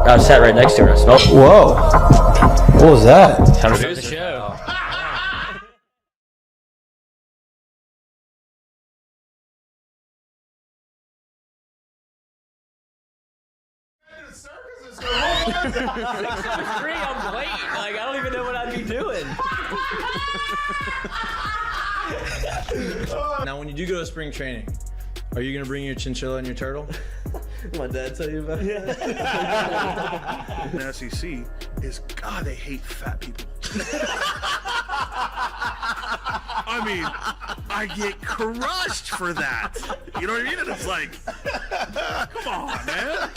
I sat right next to her. I smelled it. Whoa. What was that? Time to start the show. I'm waiting. Like, I don't even know what I'd be doing. Now, when you do go to spring training, are you going to bring your chinchilla and your turtle? My dad tell you about it? In the SEC is, God, they hate fat people. I mean, I get crushed for that. You know what I mean? And it's like, come on, man.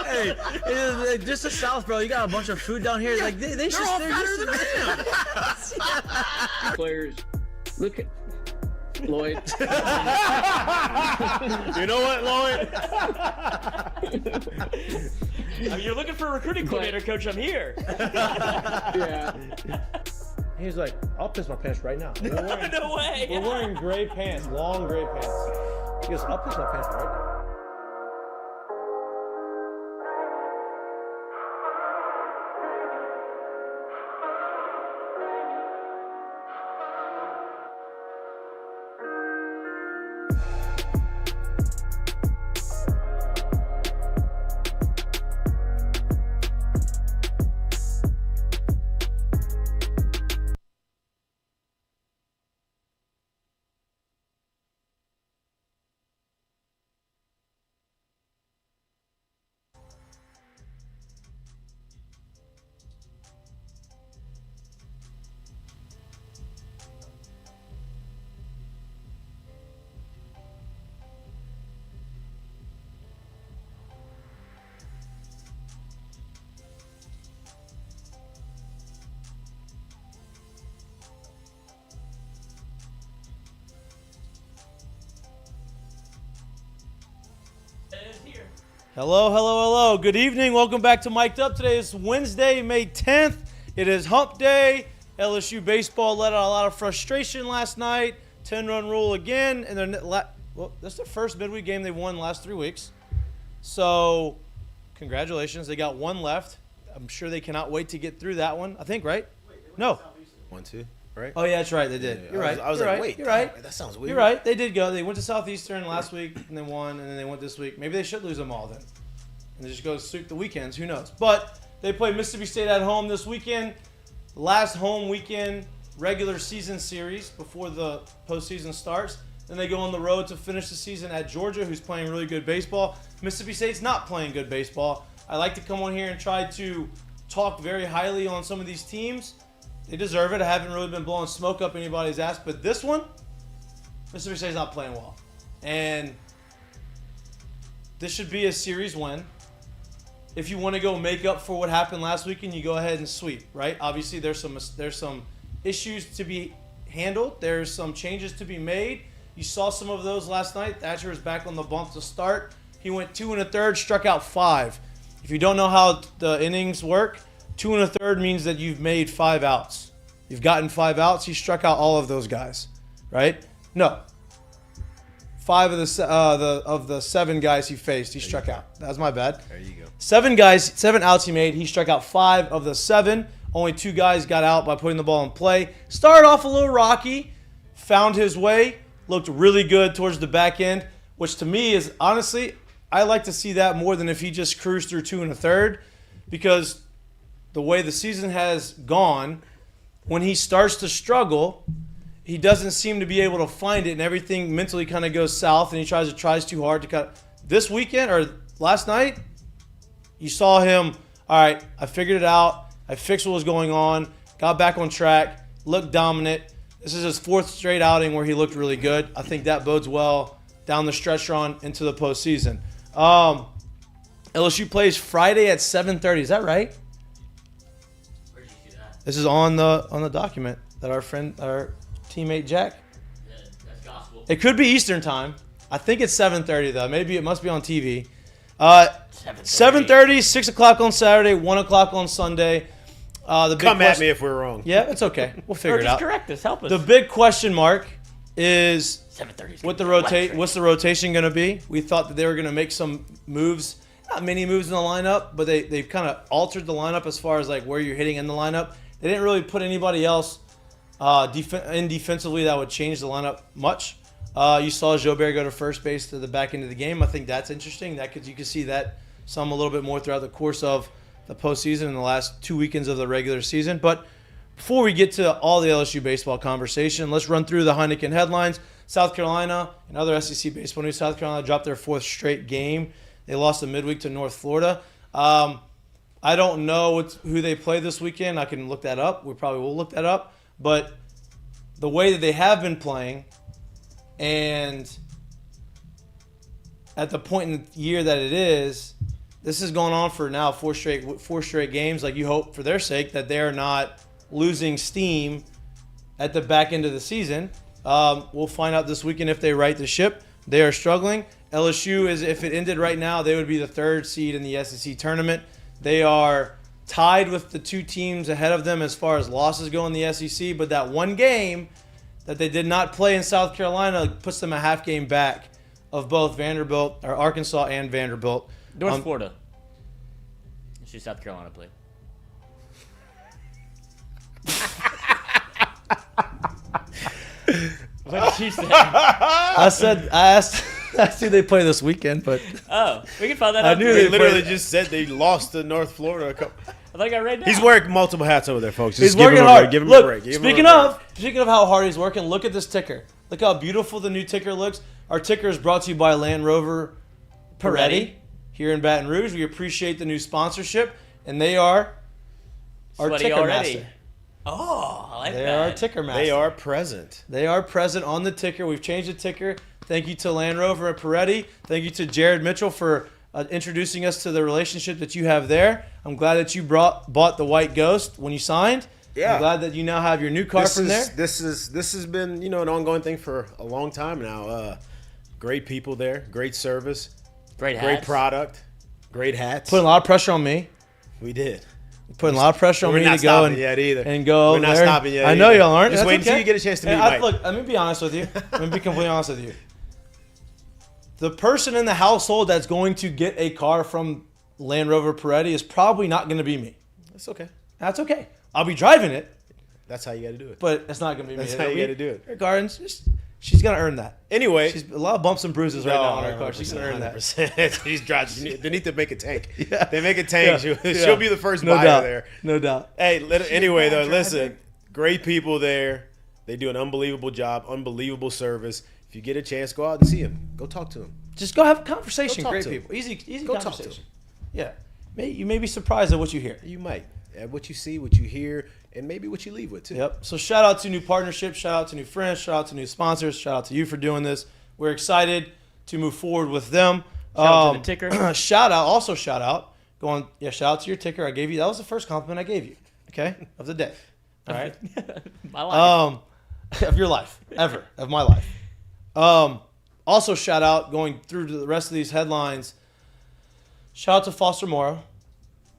Hey, just the South, bro. You got a bunch of food down here. Like they're all fatter than I am. Players, look at Lloyd. You know what, Lloyd? I mean, you're looking for a recruiting coordinator, coach. I'm here. Yeah. He's like, I'll piss my pants right now. No way. We're wearing gray pants, long gray pants. He goes, I'll piss my pants right now. Hello. Good evening. Welcome back to Mik'd Up. Today is Wednesday, May 10th. It is hump day. LSU baseball let out a lot of frustration last night. 10-run rule again. And that's the first midweek game they've won in the last 3 weeks. So, congratulations. They got one left. I'm sure they cannot wait to get through that one. I think, right? No. 1-2, right? Oh, yeah, that's right. They did. You're right. I was like, wait. You're right. That sounds weird. You're right. They did go. They went to Southeastern last week and they won, and then they went this week. Maybe they should lose them all then. And they just go sweep the weekends. Who knows? But they play Mississippi State at home this weekend. Last home weekend regular season series before the postseason starts. Then they go on the road to finish the season at Georgia, who's playing really good baseball. Mississippi State's not playing good baseball. I like to come on here and try to talk very highly on some of these teams. They deserve it. I haven't really been blowing smoke up anybody's ass. But this one, Mississippi State's not playing well. And this should be a series win. If you want to go make up for what happened last weekend, you go ahead and sweep, right? Obviously, there's some issues to be handled. There's some changes to be made. You saw some of those last night. Thatcher is back on the bump to start. He went 2 1/3, struck out 5. If you don't know how the innings work, 2 1/3 means that you've made 5 outs. You've gotten 5 outs. He struck out all of those guys, right? No. 5 of the 7 guys he faced, he struck out. That was my bad. There you go. 7 outs he made. He struck out 5 of the 7. Only 2 guys got out by putting the ball in play. Started off a little rocky, found his way, looked really good towards the back end, which to me is honestly, I like to see that more than if he just cruised through 2 1/3, because the way the season has gone, when he starts to struggle, he doesn't seem to be able to find it, and everything mentally kind of goes south, and he tries too hard to cut. This weekend or last night, you saw him, all right, I figured it out. I fixed what was going on, got back on track, looked dominant. This is his 4th straight outing where he looked really good. I think that bodes well down the stretch run into the postseason. LSU plays Friday at 7:30. Is that right? Where'd you see that? This is on the document that our teammate Jack. Yeah, that's gospel. It could be Eastern time. I think it's 7:30 though. Maybe it must be on TV. 7:30, 6 o'clock on Saturday, 1 o'clock on Sunday. Come at me if we're wrong. Yeah, it's okay. We'll figure Or it just out. correct us. Help us. The big question mark is 7:30. what's the rotation going to be? We thought that they were going to make some moves not many moves in the lineup, but they've kind of altered the lineup as far as like where you're hitting in the lineup. They didn't really put anybody else in defensively that would change the lineup much. You saw Jobert go to first base to the back end of the game. I think that's interesting. You can see that some a little bit more throughout the course of the postseason in the last 2 weekends of the regular season. But before we get to all the LSU baseball conversation, let's run through the Heineken headlines. South Carolina and other SEC baseball news. South Carolina dropped their 4th straight game. They lost in midweek to North Florida. I don't know who they play this weekend. I can look that up. We probably will look that up. But the way that they have been playing, and at the point in the year that it is, this is going on for now 4 straight games. Like, you hope for their sake that they're not losing steam at the back end of the season. We'll find out this weekend if they right the ship. They are struggling. LSU if it ended right now, they would be the 3rd seed in the SEC tournament. They are tied with the 2 teams ahead of them as far as losses go in the SEC, but that one game that they did not play in South Carolina puts them a half game back of both Arkansas and Vanderbilt. North Florida. It's just South Carolina played. What did you say? I asked who they play this weekend, but Oh, we can find that out. knew He they literally played- just said they lost to North Florida. I think I read that. He's wearing multiple hats over there, folks. he's Just give working him a hard. break. Give him Look, a break. Give him a Speaking of how hard he's working, look at this ticker. Look how beautiful the new ticker looks. Our ticker is brought to you by Land Rover Peretti here in Baton Rouge. We appreciate the new sponsorship, and they are our Sweaty ticker already. master. Oh, I like They that. are our ticker master. They are present. They are present on the ticker. We've changed the ticker. Thank you to Land Rover and Peretti. Thank you to Jared Mitchell for introducing us to the relationship that you have there. I'm glad that you bought the White Ghost when you signed. Yeah. I'm glad that you now have your new car from there. This has been an ongoing thing for a long time now. Great people there, great service, Great hats. great product, great hats. Putting a lot of pressure on me. We did. Putting a lot of pressure on We're me not to go stopping yet either. and go We're over not there. stopping yet I know either. y'all aren't. Just That's wait until okay. you get a chance to meet And Mike. Look, let me be honest with you. Let me be completely honest with you. The person in the household that's going to get a car from Land Rover Peretti is probably not going to be me. That's okay. That's okay. I'll be driving it, That's how you got to do it. but it's not going to be me. That's how you gotta do it. Her gardens, she's going to earn that. Anyway, She's a lot of bumps and bruises right No, now on her car. She's going to earn that. 100%. She's driving. They need to make a tank. Yeah. They make a tank. Yeah. She'll be the first No buyer doubt. there. No doubt. Hey, anyway though, listen, great people there. They do an unbelievable job, unbelievable service. If you get a chance, go out and see them. Go talk to them. Just go have a conversation. Go talk Great to 'em. people. Easy Go talk to conversation. Yeah. You may be surprised at what you hear. You might. At what you see, what you hear, and maybe what you leave with too. Yep. So shout out to new partnerships, shout out to new friends, shout out to new sponsors, shout out to you for doing this. We're excited to move forward with them. Shout out to the ticker. Shout out to your ticker. That was the first compliment I gave you. Okay? Of the day. All right. My life. Of your life. Ever. Of my life. Also shout out, going through to the rest of these headlines, shout out to Foster Morrow.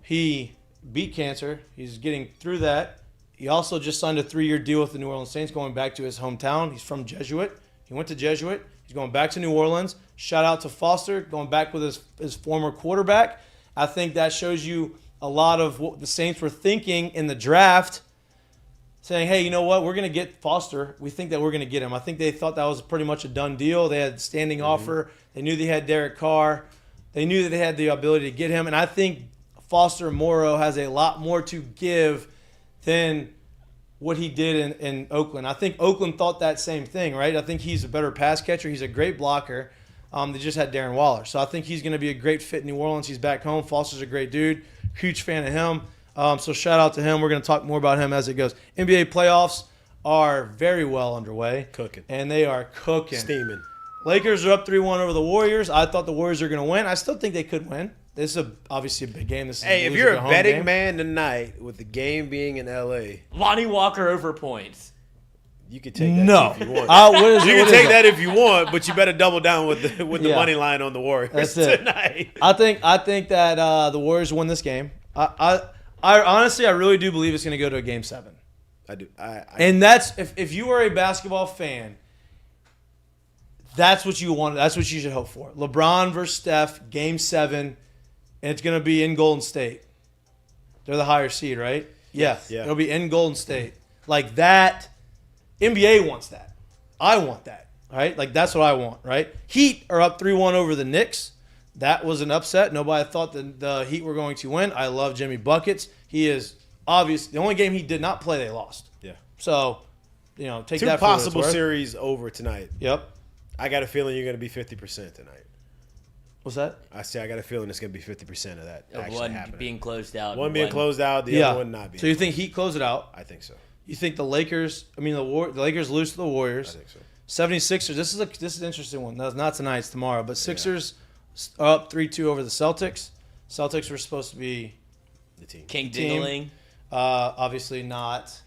He beat cancer. He's getting through that. He also just signed a 3-year deal with the New Orleans Saints, going back to his hometown. He's from Jesuit. He went to Jesuit. He's going back to New Orleans. Shout out to Foster, going back with his former quarterback. I think that shows you a lot of what the Saints were thinking in the draft, saying, hey, you know what? We're going to get Foster. We think that we're going to get him. I think they thought that was pretty much a done deal. They had a standing offer. They knew they had Derek Carr. They knew that they had the ability to get him. And I think Foster Morrow has a lot more to give than what he did in Oakland. I think Oakland thought that same thing, right? I think he's a better pass catcher. He's a great blocker. They just had Darren Waller. So I think he's going to be a great fit in New Orleans. He's back home. Foster's a great dude. Huge fan of him. So shout out to him. We're going to talk more about him as it goes. NBA playoffs are very well underway. Cooking. And they are cooking. Steaming. Lakers are up 3-1 over the Warriors. I thought the Warriors are going to win. I still think they could win. This is obviously a big game. This is Hey, if lose you're or a go home betting game. man tonight with the game being in LA, Lonnie Walker over points. you could take that No. if you want. What is, You what can is take it? that if you want, but you better double down with the Yeah. money line on the Warriors That's it. tonight. I think that the Warriors win this game. I honestly, I really do believe it's going to go to a game 7. I do. And that's if you are a basketball fan, that's what you want. That's what you should hope for. LeBron versus Steph, game 7. and it's going to be in Golden State. They're the higher seed, right? Yeah. It'll be in Golden State. Like that, NBA wants that. I want that, right? Like that's what I want, right? Heat are up 3-1 over the Knicks. That was an upset. Nobody thought the Heat were going to win. I love Jimmy Buckets. He is obvious. The only game he did not play, they lost. Yeah. So, take that for what it's Two possible worth. series over tonight. Yep. I got a feeling you're going to be 50% tonight. What's that? I got a feeling it's going to be 50% of that actually One happening. being closed out. One being closed out, the other one not being. So you think Heat close it out? I think so. You think the Lakers? I mean, the Lakers lose to the Warriors. I think so. 76ers. This is an interesting one. No, not tonight. It's tomorrow. But Sixers are up 3-2 over the Celtics. Celtics were supposed to be The team. King Dingling. obviously not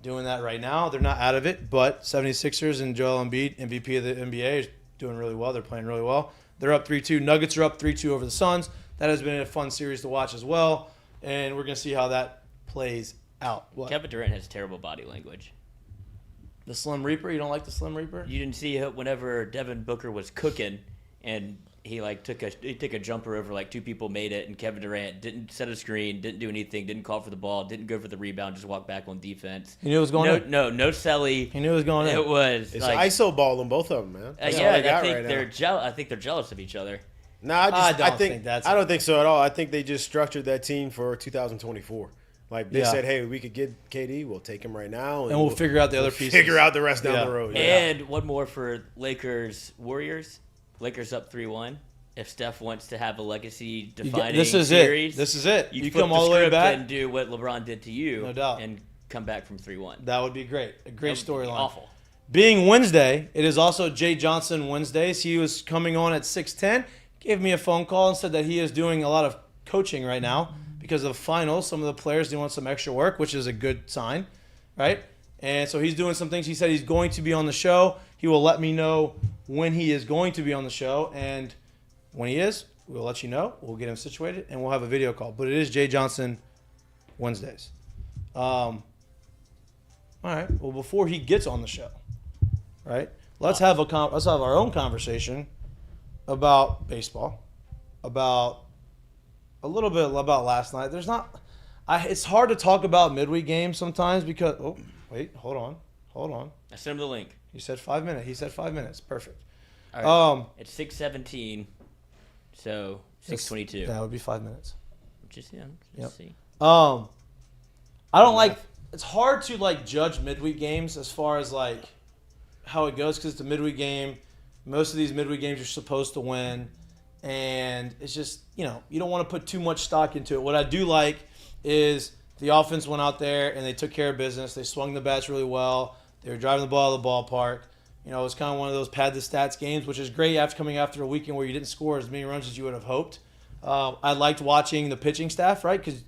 doing that right now. They're not out of it. But 76ers and Joel Embiid, MVP of the NBA, is doing really well. They're playing really well. They're up 3-2. Nuggets are up 3-2 over the Suns. That has been a fun series to watch as well. And we're going to see how that plays out. What? Kevin Durant has terrible body language. The Slim Reaper? You don't like the Slim Reaper? You didn't see it whenever Devin Booker was cooking and he took a jumper over two people made it, and Kevin Durant didn't set a screen, didn't do anything, didn't call for the ball, didn't go for the rebound, just walked back on defense. He knew it was going in? No Selly. He knew it was going in. It was It's ISO ball on both of them, man. That's all yeah, they got I think right they're now. I think they're jealous of each other. No, I don't think that's I don't think so at all. I think they just structured that team for 2024. Like they Yeah. said, hey, we could get KD, we'll take him right now, And we'll figure out the other pieces. Figure out the rest down Yeah. the road. And one more for Lakers Warriors. Lakers up 3-1. If Steph wants to have a legacy defining This is series, it. This is it. You You flip come all the way script back. and do what LeBron did to you, No doubt. and come back from 3-1. That would be great. A great That would be storyline. Awful. Being Wednesday, it is also Jay Johnson Wednesdays. He was coming on at 6:10. Gave me a phone call and said that he is doing a lot of coaching right now because of finals. Some of the players they want some extra work, which is a good sign, right? And so he's doing some things. He said he's going to be on the show. He will let me know when he is going to be on the show, and when he is, we'll let you know. We'll get him situated, and we'll have a video call. But it is Jay Johnson Wednesdays. All right. Well, before he gets on the show, right? Let's have our own conversation about baseball, about a little bit about last night. It's hard to talk about midweek games sometimes because hold on. I sent him the link. He said 5 minutes. He said 5 minutes. Perfect. All right. It's 6:17, so 6:22. That would be 5 minutes. Just Yep. see. I don't like. It's hard to judge midweek games as far as how it goes because it's a midweek game. Most of these midweek games you're supposed to win, and it's just you don't want to put too much stock into it. What I do like is the offense went out there and they took care of business. They swung the bats really well. They were driving the ball to the ballpark. It was kind of one of those pad the stats games, which is great coming after a weekend where you didn't score as many runs as you would have hoped. I liked watching the pitching staff, right? Because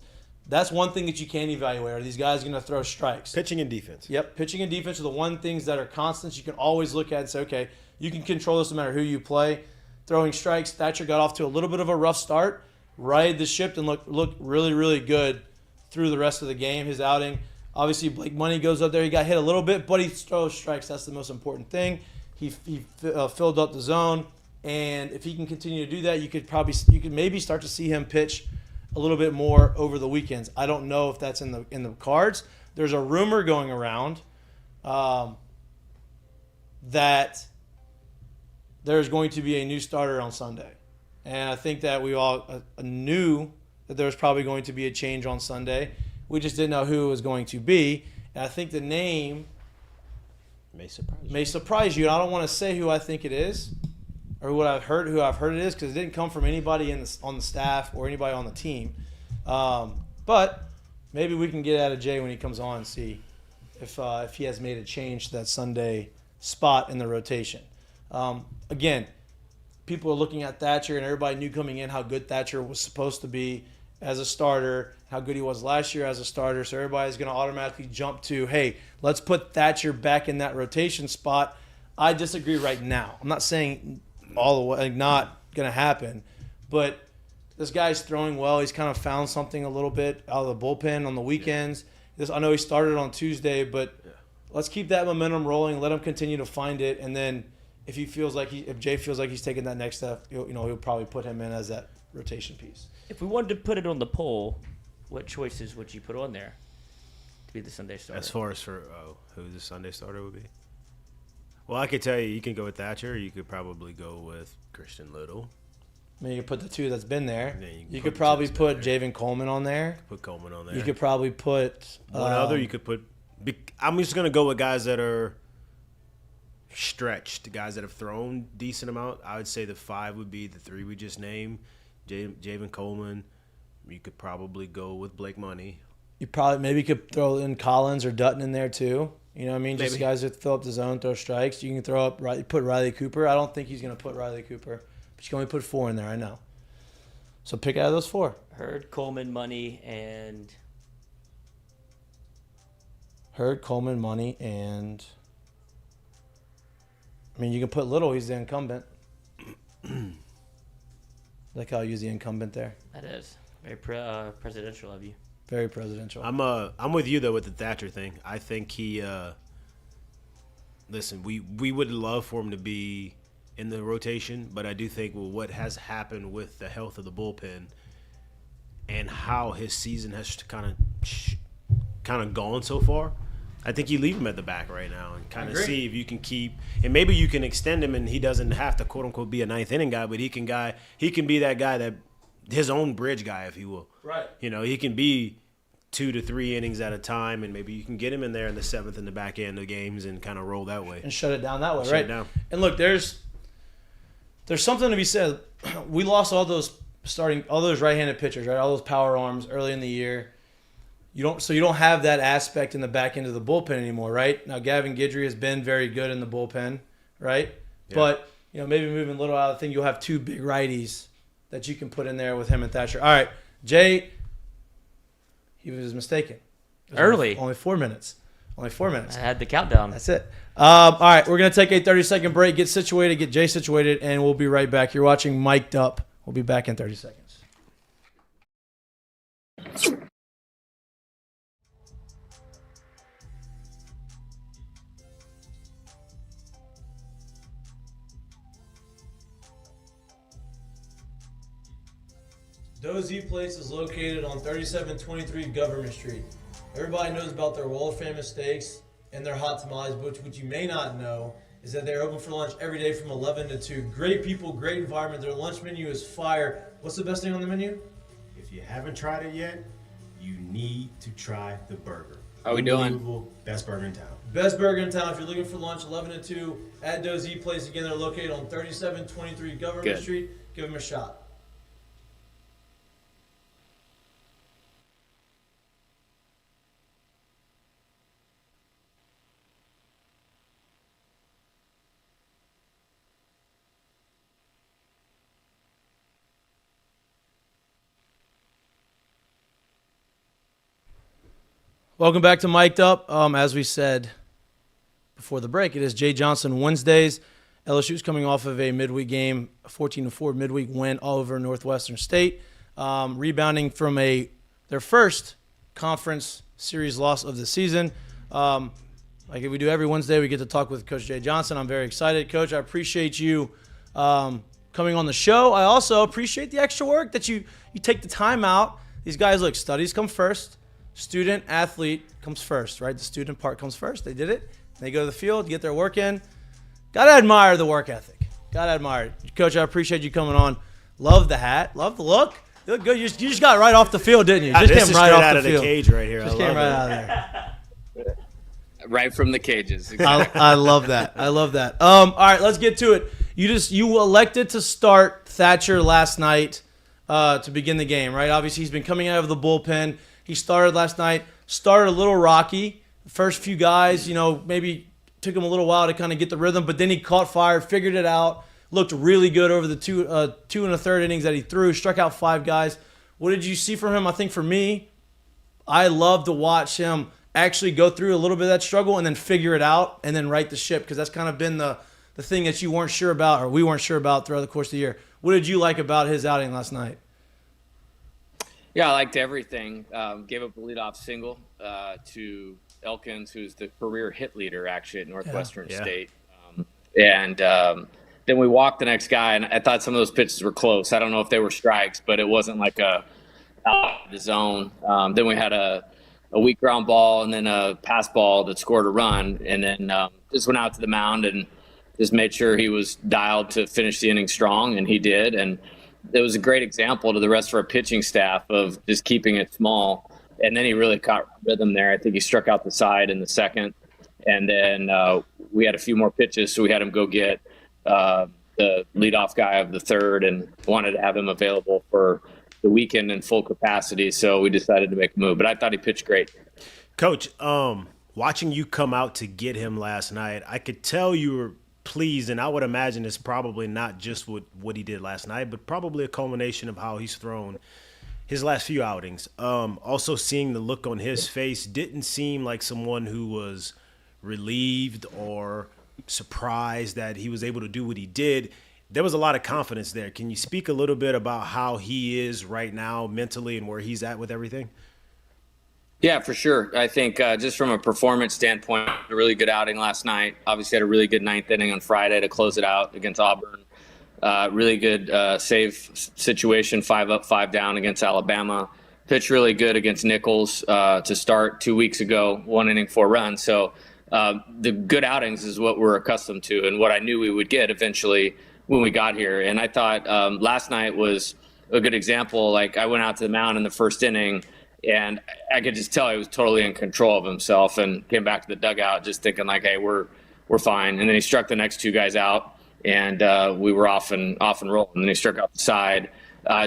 that's one thing that you can't evaluate. Are these guys going to throw strikes? Pitching and defense. Yep, pitching and defense are the one things that are constants. You can always look at and say, okay, you can control this no matter who you play. Throwing strikes, Thatcher got off to a little bit of a rough start, righted the ship, and looked really, really good through the rest of the game. His outing, obviously Blake Money goes up there. He got hit a little bit, but he throws strikes. That's the most important thing. He filled up the zone, and if he can continue to do that, you could maybe start to see him pitch a little bit more over the weekends. I don't know if that's in the cards. There's a rumor going around that there's going to be a new starter on Sunday. And I think that we all knew that there was probably going to be a change on Sunday. We just didn't know who it was going to be. And I think the name may surprise you. And I don't want to say who I think it is or who I've heard it is because it didn't come from anybody on the staff or anybody on the team. But maybe we can get out of Jay when he comes on and see if he has made a change to that Sunday spot in the rotation. Again, people are looking at Thatcher, and everybody knew coming in how good Thatcher was supposed to be as a starter, how good he was last year as a starter. So everybody's going to automatically jump to, hey, let's put Thatcher back in that rotation spot. I disagree right now. I'm not saying all the way, not going to happen, but this guy's throwing well. He's kind of found something a little bit out of the bullpen on the weekends. I know he started on Tuesday, but let's keep that momentum rolling. Let him continue to find it, and then if Jay feels like he's taking that next step, he'll probably put him in as that rotation piece. If we wanted to put it on the poll, what choices would you put on there to be the Sunday starter? As far as for who the Sunday starter would be? Well, I could tell you can go with Thatcher. You could probably go with Christian Little. I mean, you could put the two that's been there. Yeah, You put could the probably two that's put been there. Javen Coleman on there. Put Coleman on there. You could probably put one other. You could put. I'm just gonna go with guys that are stretched, guys that have thrown decent amount. I would say the 5 would be the 3 we just named. Javen Coleman. You could probably go with Blake Money. You probably maybe could throw in Collins or Dutton in there too. You know what I mean? Just Maybe. guys that fill up the zone, throw strikes. You can throw up put Riley Cooper. I don't think he's gonna put Riley Cooper, but you can only put 4 in there. I know. So pick out of those 4. Hurd, Coleman, Money, and Hurd, Coleman, Money, and I mean you can put Little. He's the incumbent. Like how I use the incumbent there. that is very presidential of you. Very presidential. I'm with you though with the Thatcher thing. I think he. Listen, we would love for him to be in the rotation, but I do think what has happened with the health of the bullpen and how his season has kind of gone so far, I think you leave him at the back right now and kind of see if you can keep, and maybe you can extend him and he doesn't have to quote unquote be a 9th inning guy, but he can be that guy that his own bridge guy, if you will. Right. You know, he can be 2 to 3 innings at a time, and maybe you can get him in there in the 7th in the back end of games and kind of roll that way. And shut it down that way, Shut right? it down. And look, there's something to be said. We lost all those right-handed pitchers, right? All those power arms early in the year. You don't have that aspect in the back end of the bullpen anymore, right? Now Gavin Guidry has been very good in the bullpen, right? Yeah. But maybe moving Little out of the thing, you'll have 2 big righties that you can put in there with him and Thatcher. All right, Jay, he was mistaken. It was Early. only 4 minutes. Only 4 minutes. I had the countdown. That's it. All right, we're going to take a 30-second break, get situated, get Jay situated, and we'll be right back. You're watching Mik'd Up. We'll be back in 30 seconds. Dozy Place is located on 3723 Government Street. Everybody knows about their world-famous steaks and their hot tamales, but what you may not know is that they're open for lunch every day from 11 to 2. Great people, great environment. Their lunch menu is fire. What's the best thing on the menu? If you haven't tried it yet, you need to try the burger. How we doing? Unbelievable. Best burger in town. Best burger in town. If you're looking for lunch, 11 to 2 at Dozy Place. Again, they're located on 3723 Government Good. Street. Give them a shot. Welcome back to Mik'd Up. As we said before the break, it is Jay Johnson Wednesdays. LSU is coming off of a midweek game, a 14-4 midweek win all over Northwestern State, rebounding from their first conference series loss of the season. Like we do every Wednesday, we get to talk with Coach Jay Johnson. I'm very excited. Coach, I appreciate you coming on the show. I also appreciate the extra work that you take the time out. These guys, look, studies come first. Student, athlete comes first, right? The student part comes first. They did it. They go to the field, get their work in. Got to admire the work ethic. Got to admire it. Coach, I appreciate you coming on. Love the hat. Love the look. You look good. You just got right off the field, didn't you? Just This came is right straight off out the of field. the cage right here. Just I came love right it. out of there. Right from the cages. I love that. I love that. All right, let's get to it. You elected to start Thatcher last night to begin the game, right? Obviously, he's been coming out of the bullpen. He started last night. Started a little rocky. The first few guys, maybe took him a little while to kind of get the rhythm, but then he caught fire, figured it out, looked really good over the two and a third innings that he threw, struck out 5 guys. What did you see from him? I think for me, I love to watch him actually go through a little bit of that struggle and then figure it out and then right the ship, because that's kind of been the thing that you weren't sure about, or we weren't sure about throughout the course of the year. What did you like about his outing last night? Yeah, I liked everything. Gave up a leadoff single to Elkins, who's the career hit leader actually at Northwestern Yeah. State. And then we walked the next guy, and I thought some of those pitches were close. I don't know if they were strikes, but it wasn't like a out of the zone. Then we had a weak ground ball and then a pass ball that scored a run, and then just went out to the mound and just made sure he was dialed to finish the inning strong, and he did. And it was a great example to the rest of our pitching staff of just keeping it small. And then he really caught rhythm there. I think he struck out the side in the second, and then we had a few more pitches, so we had him go get the leadoff guy of the third, and wanted to have him available for the weekend in full capacity. So we decided to make a move. But I thought he pitched great. Coach, watching you come out to get him last night, I could tell you were pleased, and I would imagine it's probably not just what he did last night, but probably a culmination of how he's thrown his last few outings. Also seeing the look on his face didn't seem like someone who was relieved or surprised that he was able to do what he did. There was a lot of confidence there. Can you speak a little bit about how he is right now mentally and where he's at with everything? Yeah, for sure. I think just from a performance standpoint, a really good outing last night. Obviously had a really good ninth inning on Friday to close it out against Auburn. Really good save situation, 5 up, 5 down against Alabama. Pitched really good against Nichols to start 2 weeks ago, 1 inning, 4 runs. So the good outings is what we're accustomed to and what I knew we would get eventually when we got here. And I thought last night was a good example. Like, I went out to the mound in the first inning, and I could just tell he was totally in control of himself, and came back to the dugout just thinking like, hey, we're fine. And then he struck the next 2 guys out, and we were off and rolling. And then he struck out the side.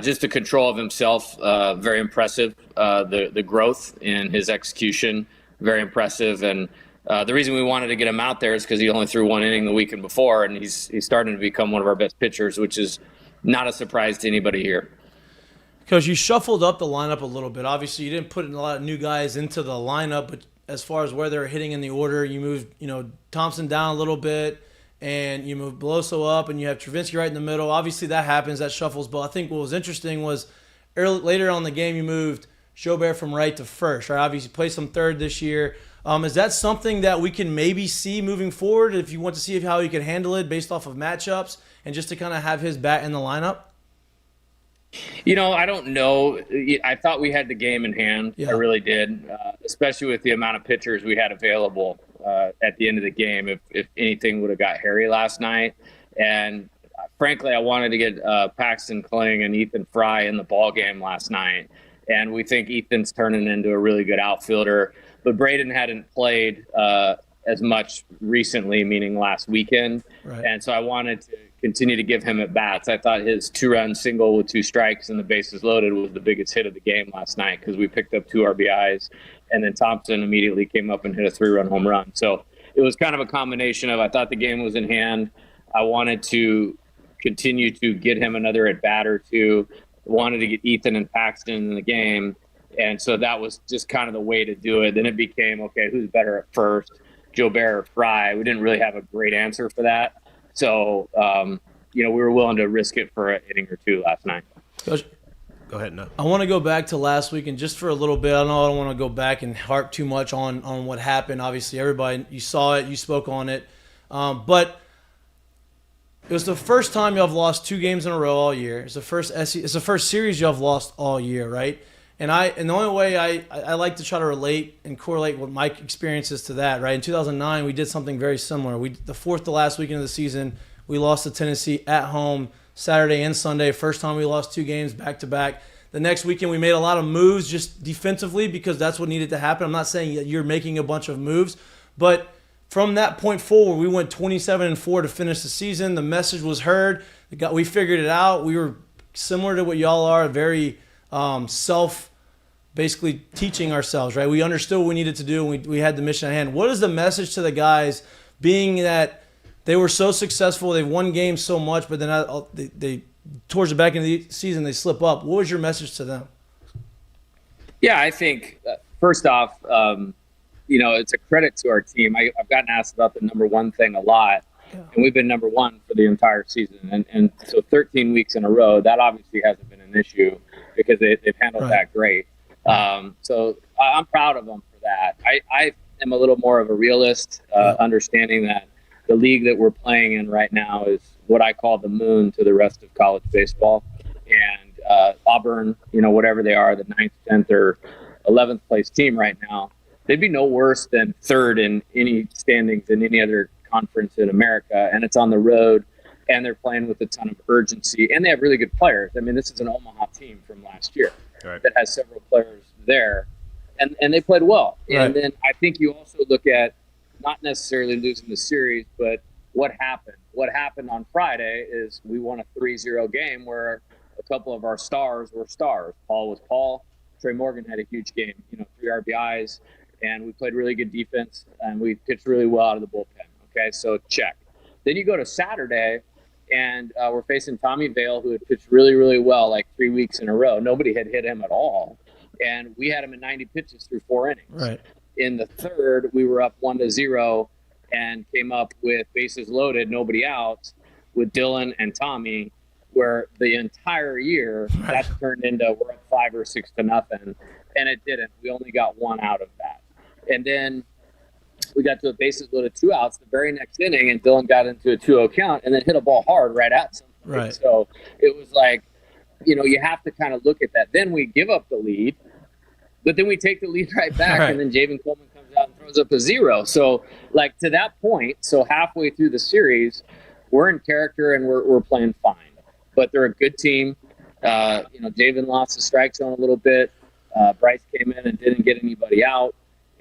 Just the control of himself, very impressive. The growth in his execution, very impressive. And the reason we wanted to get him out there is because he only threw 1 inning the weekend before, and he's starting to become one of our best pitchers, which is not a surprise to anybody here. Because you shuffled up the lineup a little bit. Obviously, you didn't put a lot of new guys into the lineup, but as far as where they're hitting in the order, you moved, Thompson down a little bit, and you moved Beloso up, and you have Travinsky right in the middle. Obviously, that happens, that shuffles. But I think what was interesting was later on in the game, you moved Jobert from right to first. Right, obviously, you played some third this year. Is that something that we can maybe see moving forward if you want to see how he can handle it based off of matchups and just to kind of have his bat in the lineup? I don't know. I thought we had the game in hand. Yeah. I really did, especially with the amount of pitchers we had available at the end of the game. If anything would have got hairy last night. And frankly, I wanted to get Paxton Kling and Ethan Fry in the ball game last night. And we think Ethan's turning into a really good outfielder. But Braden hadn't played as much recently, meaning last weekend. Right. And so I wanted to continue to give him at bats. I thought his 2-run single with 2 strikes and the bases loaded was the biggest hit of the game last night because we picked up 2 RBIs, and then Thompson immediately came up and hit a 3-run home run. So it was kind of a combination of, I thought the game was in hand. I wanted to continue to get him another at bat or 2. Wanted to get Ethan and Paxton in the game. And so that was just kind of the way to do it. Then it became, okay, who's better at first, Jobert or Fry? We didn't really have a great answer for that. So, we were willing to risk it for an inning or 2 last night. Coach, go ahead, no. I want to go back to last week and just for a little bit. I don't want to go back and harp too much on what happened. Obviously, everybody, you saw it, you spoke on it. But it was the first time y'all have lost 2 games in a row all year. It's the first series y'all have lost all year, right? And the only way I like to try to relate and correlate what my experiences to that, right? In 2009, we did something very similar. The fourth to last weekend of the season, we lost to Tennessee at home Saturday and Sunday. First time we lost 2 games back to back. The next weekend, we made a lot of moves just defensively because that's what needed to happen. I'm not saying that you're making a bunch of moves, but from that point forward, we went 27-4 to finish the season. The message was heard. We figured it out. We were similar to what y'all are, very basically teaching ourselves, right? We understood what we needed to do, and we had the mission at hand. What is the message to the guys, being that they were so successful, they've won games so much, but then they towards the back end of the season, they slip up. What was your message to them? Yeah, I think, first off, it's a credit to our team. I've gotten asked about the number 1 thing a lot, and we've been number 1 for the entire season. And so 13 weeks in a row, that obviously hasn't been an issue because they've handled that great. So I'm proud of them for that. I am a little more of a realist, understanding that the league that we're playing in right now is what I call the moon to the rest of college baseball. And Auburn, whatever they are, the 9th, 10th, or 11th place team right now, they'd be no worse than third in any standings in any other conference in America. And it's on the road, and they're playing with a ton of urgency, and they have really good players. I mean, this is an Omaha team from last year that has several players there, and they played well. Right. And then I think you also look at not necessarily losing the series, but what happened. What happened on Friday is we won a 3-0 game where a couple of our stars were stars. Paul was Paul. Trey Morgan had a huge game, 3 RBIs, and we played really good defense, and we pitched really well out of the bullpen. Okay, so check. Then you go to Saturday, and we're facing Tommy Vale, who had pitched really, really well like 3 weeks in a row. Nobody had hit him at all, and we had him in 90 pitches through 4 innings. Right. In the third, we were up 1-0 and came up with bases loaded, nobody out, with Dylan and Tommy, where the entire year that turned into we're up 5 or 6 to nothing, and it didn't. We only got 1 out of that. And then we got to a bases loaded 2 outs the very next inning, and Dylan got into a 2-0 count and then hit a ball hard right at somebody. Right. So it was like, you have to kind of look at that. Then we give up the lead, but then we take the lead right back, and then Javen Coleman comes out and throws up a 0. So, like, to that point, so halfway through the series, we're in character and we're playing fine. But they're a good team. Javen lost the strike zone a little bit. Bryce came in and didn't get anybody out.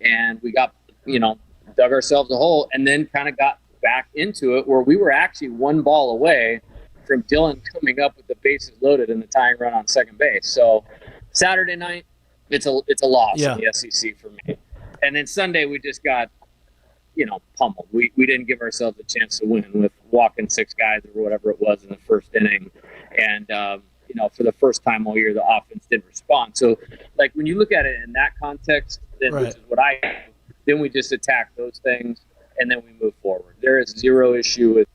And we got, dug ourselves a hole, and then kind of got back into it where we were actually 1 ball away from Dylan coming up with the bases loaded and the tying run on second base. So Saturday night, it's a loss in the SEC for me. And then Sunday, we just got, pummeled. We didn't give ourselves a chance to win with walking 6 guys or whatever it was in the first inning. And, for the first time all year, the offense didn't respond. So, like, when you look at it in that context, then which is what I do, then we just attack those things, and then we move forward. There is zero issue with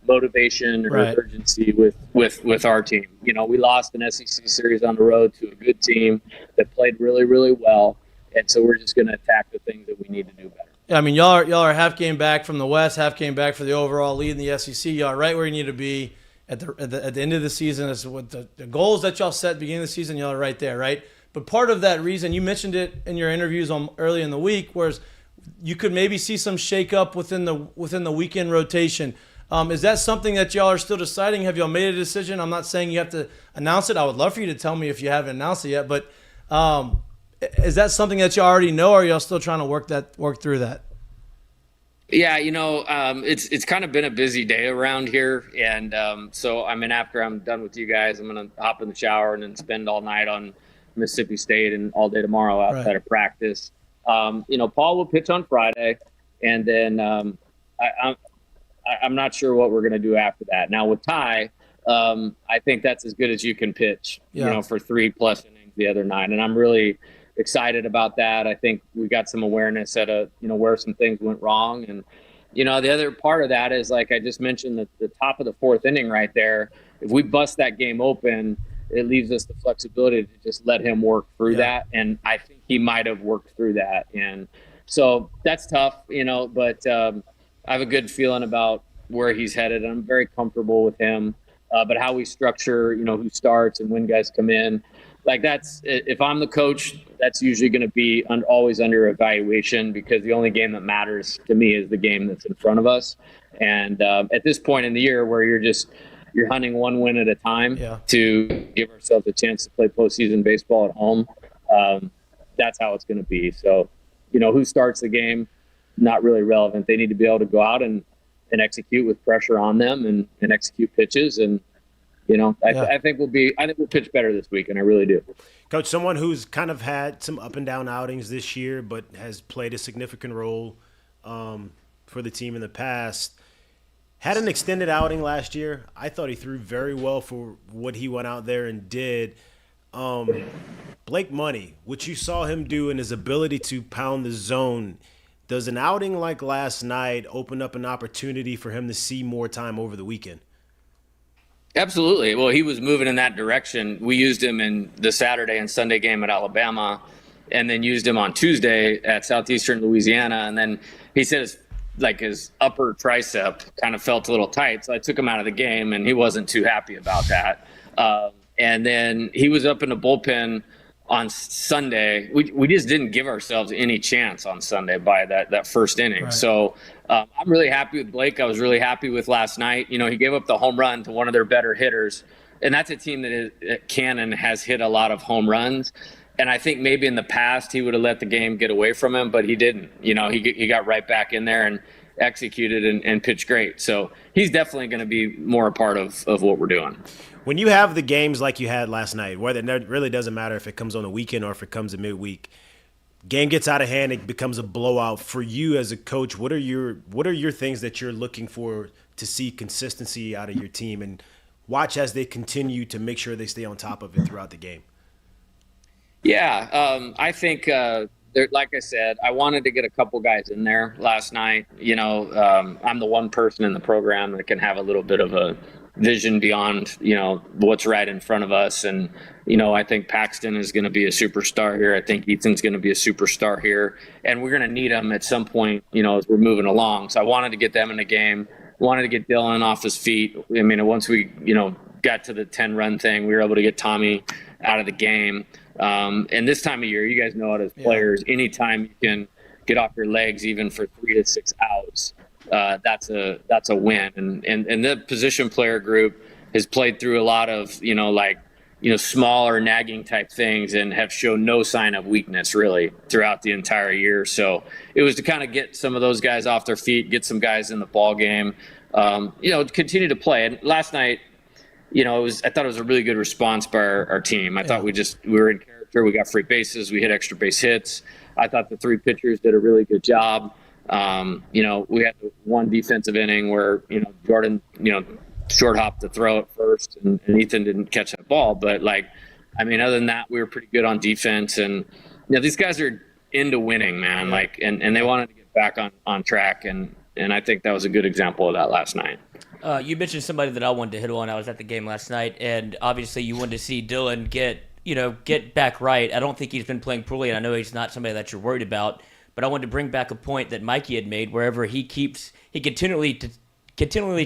motivation or urgency with our team. We lost an SEC series on the road to a good team that played really, really well, and so we're just going to attack the things that we need to do better. Yeah, I mean, y'all are half game back from the West, half game back for the overall lead in the SEC. Y'all are right where you need to be at the end of the season. Is what the goals that y'all set at the beginning of the season. Y'all are right there, right? But part of that reason, you mentioned it in your interviews early in the week, whereas you could maybe see some shakeup within the weekend rotation. Is that something that y'all are still deciding? Have y'all made a decision? I'm not saying you have to announce it. I would love for you to tell me if you haven't announced it yet. But is that something that y'all already know, or are y'all still trying to work through that? Yeah, it's kind of been a busy day around here, and so after I'm done with you guys, I'm gonna hop in the shower and then spend all night on Mississippi State and all day tomorrow outside of practice. Paul will pitch on Friday, and then I'm not sure what we're gonna do after that. Now with Ty, I think that's as good as you can pitch, for 3+ innings the other night, and I'm really excited about that. I think we got some awareness at where some things went wrong. And, the other part of that is, like I just mentioned, the top of the 4th inning right there. If we bust that game open, it leaves us the flexibility to just let him work through that. And I think he might have worked through that. And so that's tough, but I have a good feeling about where he's headed. I'm very comfortable with him. But how we structure, who starts and when guys come in, like if I'm the coach, that's usually going to be always under evaluation, because the only game that matters to me is the game that's in front of us. And at this point in the year where you're hunting 1 win at a time to give ourselves a chance to play postseason baseball at home, that's how it's going to be. So, who starts the game, not really relevant. They need to be able to go out and execute with pressure on them and execute pitches. And, I think we'll pitch better this week, and I really do. Coach, someone who's kind of had some up and down outings this year, but has played a significant role for the team in the past, had an extended outing last year. I thought he threw very well for what he went out there and did. Blake Money, what you saw him do and his ability to pound the zone, does an outing like last night open up an opportunity for him to see more time over the weekend? Absolutely. Well, he was moving in that direction. We used him in the Saturday and Sunday game at Alabama, and then used him on Tuesday at Southeastern Louisiana. And then he said his his upper tricep kind of felt a little tight. So I took him out of the game, and he wasn't too happy about that. And then he was up in the bullpen on Sunday. We just didn't give ourselves any chance on Sunday by that first inning. Right. So I'm really happy with Blake. I was really happy with last night. You know, he gave up the home run to one of their better hitters, and that's a team that can and has hit a lot of home runs. And I think maybe in the past he would have let the game get away from him, but he didn't. You know, he got right back in there and executed and pitched great. So he's definitely going to be more a part of what we're doing. When you have the games like you had last night, whether it really doesn't matter if it comes on a weekend or if it comes a midweek, game gets out of hand, it becomes a blowout. For you as a coach, what are your things that you're looking for to see consistency out of your team and watch as they continue to make sure they stay on top of it throughout the game? Yeah, I think, like I said, I wanted to get a couple guys in there last night. You know, I'm the one person in the program that can have a little bit of a vision beyond, you know, what's right in front of us. And, you know, I think Paxton is going to be a superstar here. I think Ethan's going to be a superstar here. And we're going to need them at some point, you know, as we're moving along. So I wanted to get them in the game. Wanted to get Dylan off his feet. I mean, once we, you know, got to the 10-run thing, we were able to get Tommy out of the game. And this time of year, you guys know it as players, anytime you can get off your legs, even for 3 to 6 outs, that's a win. And the position player group has played through a lot of, you know, smaller nagging type things and have shown no sign of weakness really throughout the entire year. So it was to kind of get some of those guys off their feet, get some guys in the ball game, you know, continue to play. And last night, you know, I thought it was a really good response by our team. I thought we were in character. We got free bases. We hit extra base hits. I thought the 3 pitchers did a really good job. You know, we had one defensive inning where, you know, Jordan, you know, short hopped the throw at first and Ethan didn't catch that ball. But other than that, we were pretty good on defense. And, you know, these guys are into winning, man. And they wanted to get back on track. And I think that was a good example of that last night. You mentioned somebody that I wanted to hit on. I was at the game last night, and obviously you wanted to see Dylan get back right. I don't think he's been playing poorly, and I know he's not somebody that you're worried about. But I wanted to bring back a point that Mikie had made, wherever he continually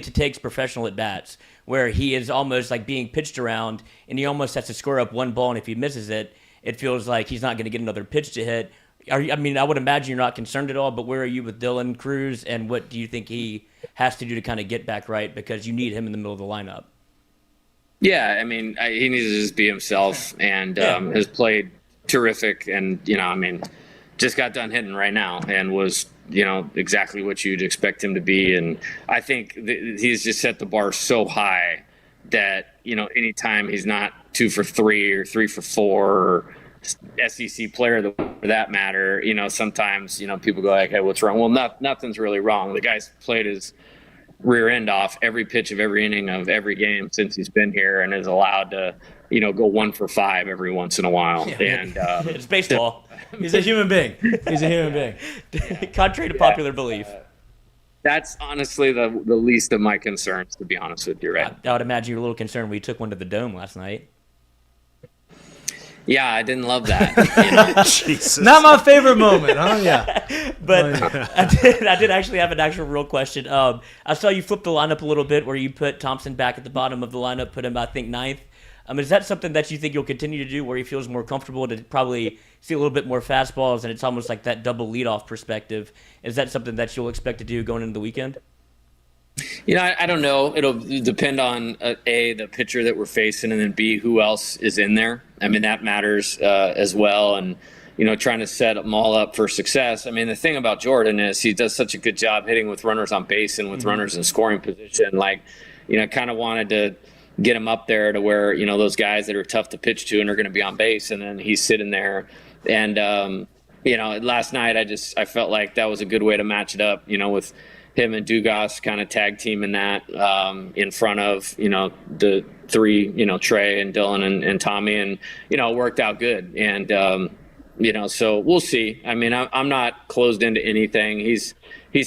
takes professional at bats, where he is almost like being pitched around, and he almost has to score up one ball, and if he misses it, it feels like he's not going to get another pitch to hit. I would imagine you're not concerned at all, but where are you with Dylan Cruz, and what do you think he has to do to kind of get back right, because you need him in the middle of the lineup? Yeah, I mean, he needs to just be himself, and has played terrific, and, you know, I mean, just got done hitting right now and was, you know, exactly what you'd expect him to be. And I think he's just set the bar so high that, you know, anytime he's not 2 for 3 or 3 for 4 or SEC player for that matter, you know, sometimes, you know, people go like, hey, what's wrong? Well, nothing's really wrong. The guy's played his rear end off every pitch of every inning of every game since he's been here and is allowed to, you know, go 1 for 5 every once in a while. Yeah. And it's baseball. He's a human being. He's a human being. Contrary to popular belief. That's honestly the least of my concerns, to be honest with you, right? I would imagine you were a little concerned when you took one to the Dome last night. Yeah, I didn't love that. You know? Jesus. Not my favorite moment, huh? Yeah. But I did actually have an actual real question. I saw you flip the lineup a little bit where you put Thompson back at the bottom of the lineup, put him, I think, 9th. Is that something that you think you'll continue to do, where he feels more comfortable to probably see a little bit more fastballs, and it's almost like that double leadoff perspective? Is that something that you'll expect to do going into the weekend? You know, I don't know. It'll depend on, A, the pitcher that we're facing, and then B, who else is in there. I mean, that matters as well. And, you know, trying to set them all up for success. I mean, the thing about Jordan is he does such a good job hitting with runners on base and with runners in scoring position. Like, you know, kind of wanted to get him up there to where, you know, those guys that are tough to pitch to and are going to be on base, and then he's sitting there. And, you know, last night I felt like that was a good way to match it up, you know, with him and Dugas kind of tag teaming that in front of, you know, the 3, you know, Trey and Dylan and Tommy, and, you know, it worked out good. And, you know, so we'll see. I mean, I'm not closed into anything. He's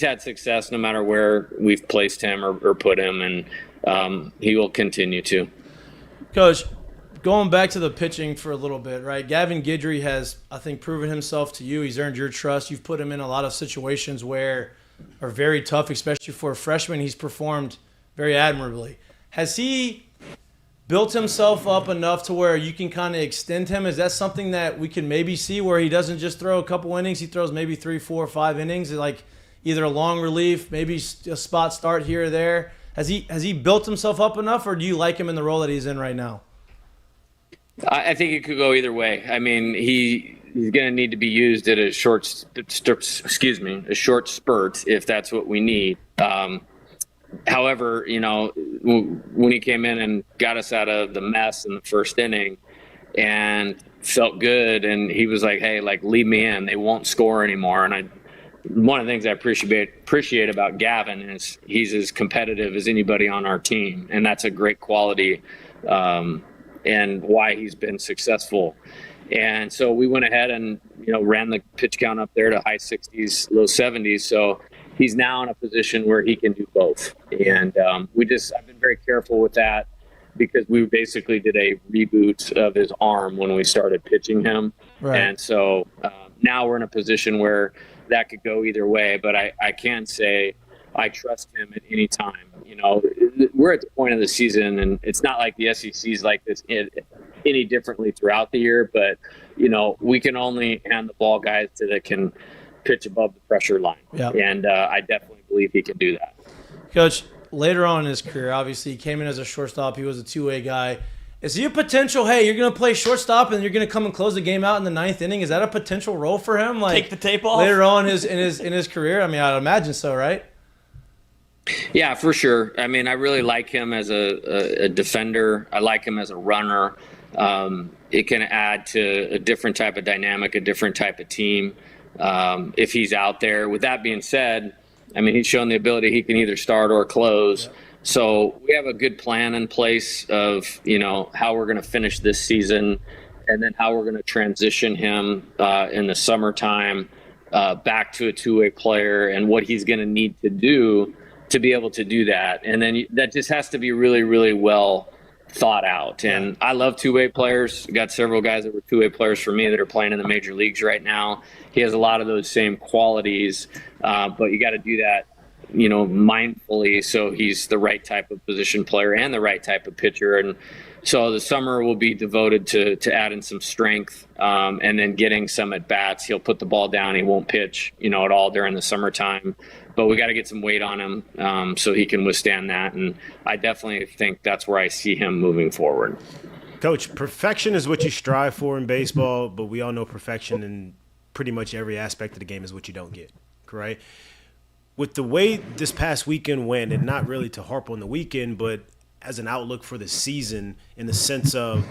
had success no matter where we've placed him or put him, and he will continue to. Coach, going back to the pitching for a little bit, right? Gavin Guidry has, I think, proven himself to you. He's earned your trust. You've put him in a lot of situations where are very tough, especially for a freshman. He's performed very admirably. Has he built himself up enough to where you can kind of extend him? Is that something that we can maybe see where he doesn't just throw a couple innings, he throws maybe 3, 4, 5 innings, like either a long relief, maybe a spot start here or there? Has he built himself up enough, or do you like him in the role that he's in right now? I think it could go either way. I mean, he's going to need to be used at a short spurt if that's what we need. However, when he came in and got us out of the mess in the first inning and felt good, and he was like, "Hey, like leave me in. They won't score anymore." And one of the things I appreciate about Gavin is he's as competitive as anybody on our team, and that's a great quality. And why he's been successful. And so we went ahead and, ran the pitch count up there to high 60s, low 70s. So he's now in a position where he can do both. And I've been very careful with that because we basically did a reboot of his arm when we started pitching him. Right. And so now we're in a position where that could go either way. But I can say I trust him at any time. We're at the point of the season, and it's not like the SEC's like this any differently throughout the year. But we can only hand the ball guys that can pitch above the pressure line. Yep. And I definitely believe he can do that. Coach, later on in his career, obviously he came in as a shortstop. He was a two-way guy. Is he a potential? Hey, you're going to play shortstop, and you're going to come and close the game out in the 9th inning. Is that a potential role for him? Like take the tape off later on in his career. I mean, I'd imagine so, right? Yeah, for sure. I mean, I really like him as a defender. I like him as a runner. It can add to a different type of dynamic, a different type of team if he's out there. With that being said, I mean, he's shown the ability he can either start or close. Yep. So we have a good plan in place of, how we're going to finish this season and then how we're going to transition him in the summertime back to a two-way player and what he's going to need to do to be able to do that. And then that just has to be really, really well thought out. And I love two-way players. Got several guys that were two-way players for me that are playing in the major leagues right now. He has a lot of those same qualities, but you got to do that, mindfully. So he's the right type of position player and the right type of pitcher. And so the summer will be devoted to adding some strength and then getting some at bats. He'll put the ball down. He won't pitch, at all during the summertime. But we got to get some weight on him so he can withstand that. And I definitely think that's where I see him moving forward. Coach, perfection is what you strive for in baseball, but we all know perfection in pretty much every aspect of the game is what you don't get, correct? With the way this past weekend went, and not really to harp on the weekend, but as an outlook for the season in the sense of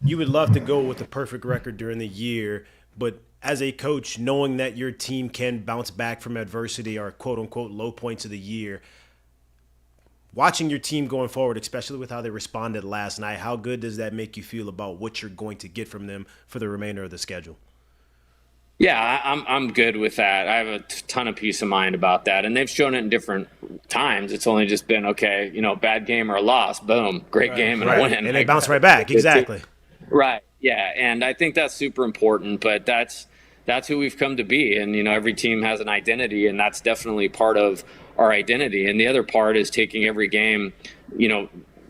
you would love to go with a perfect record during the year, but as a coach, knowing that your team can bounce back from adversity or quote-unquote low points of the year, watching your team going forward, especially with how they responded last night, how good does that make you feel about what you're going to get from them for the remainder of the schedule? Yeah, I'm good with that. I have a ton of peace of mind about that. And they've shown it in different times. It's only just been, okay, bad game or a loss, boom, great game and a win. And they bounce right back, exactly. Right, yeah. And I think that's super important, but that's who we've come to be. And, every team has an identity, and that's definitely part of our identity. And the other part is taking every game,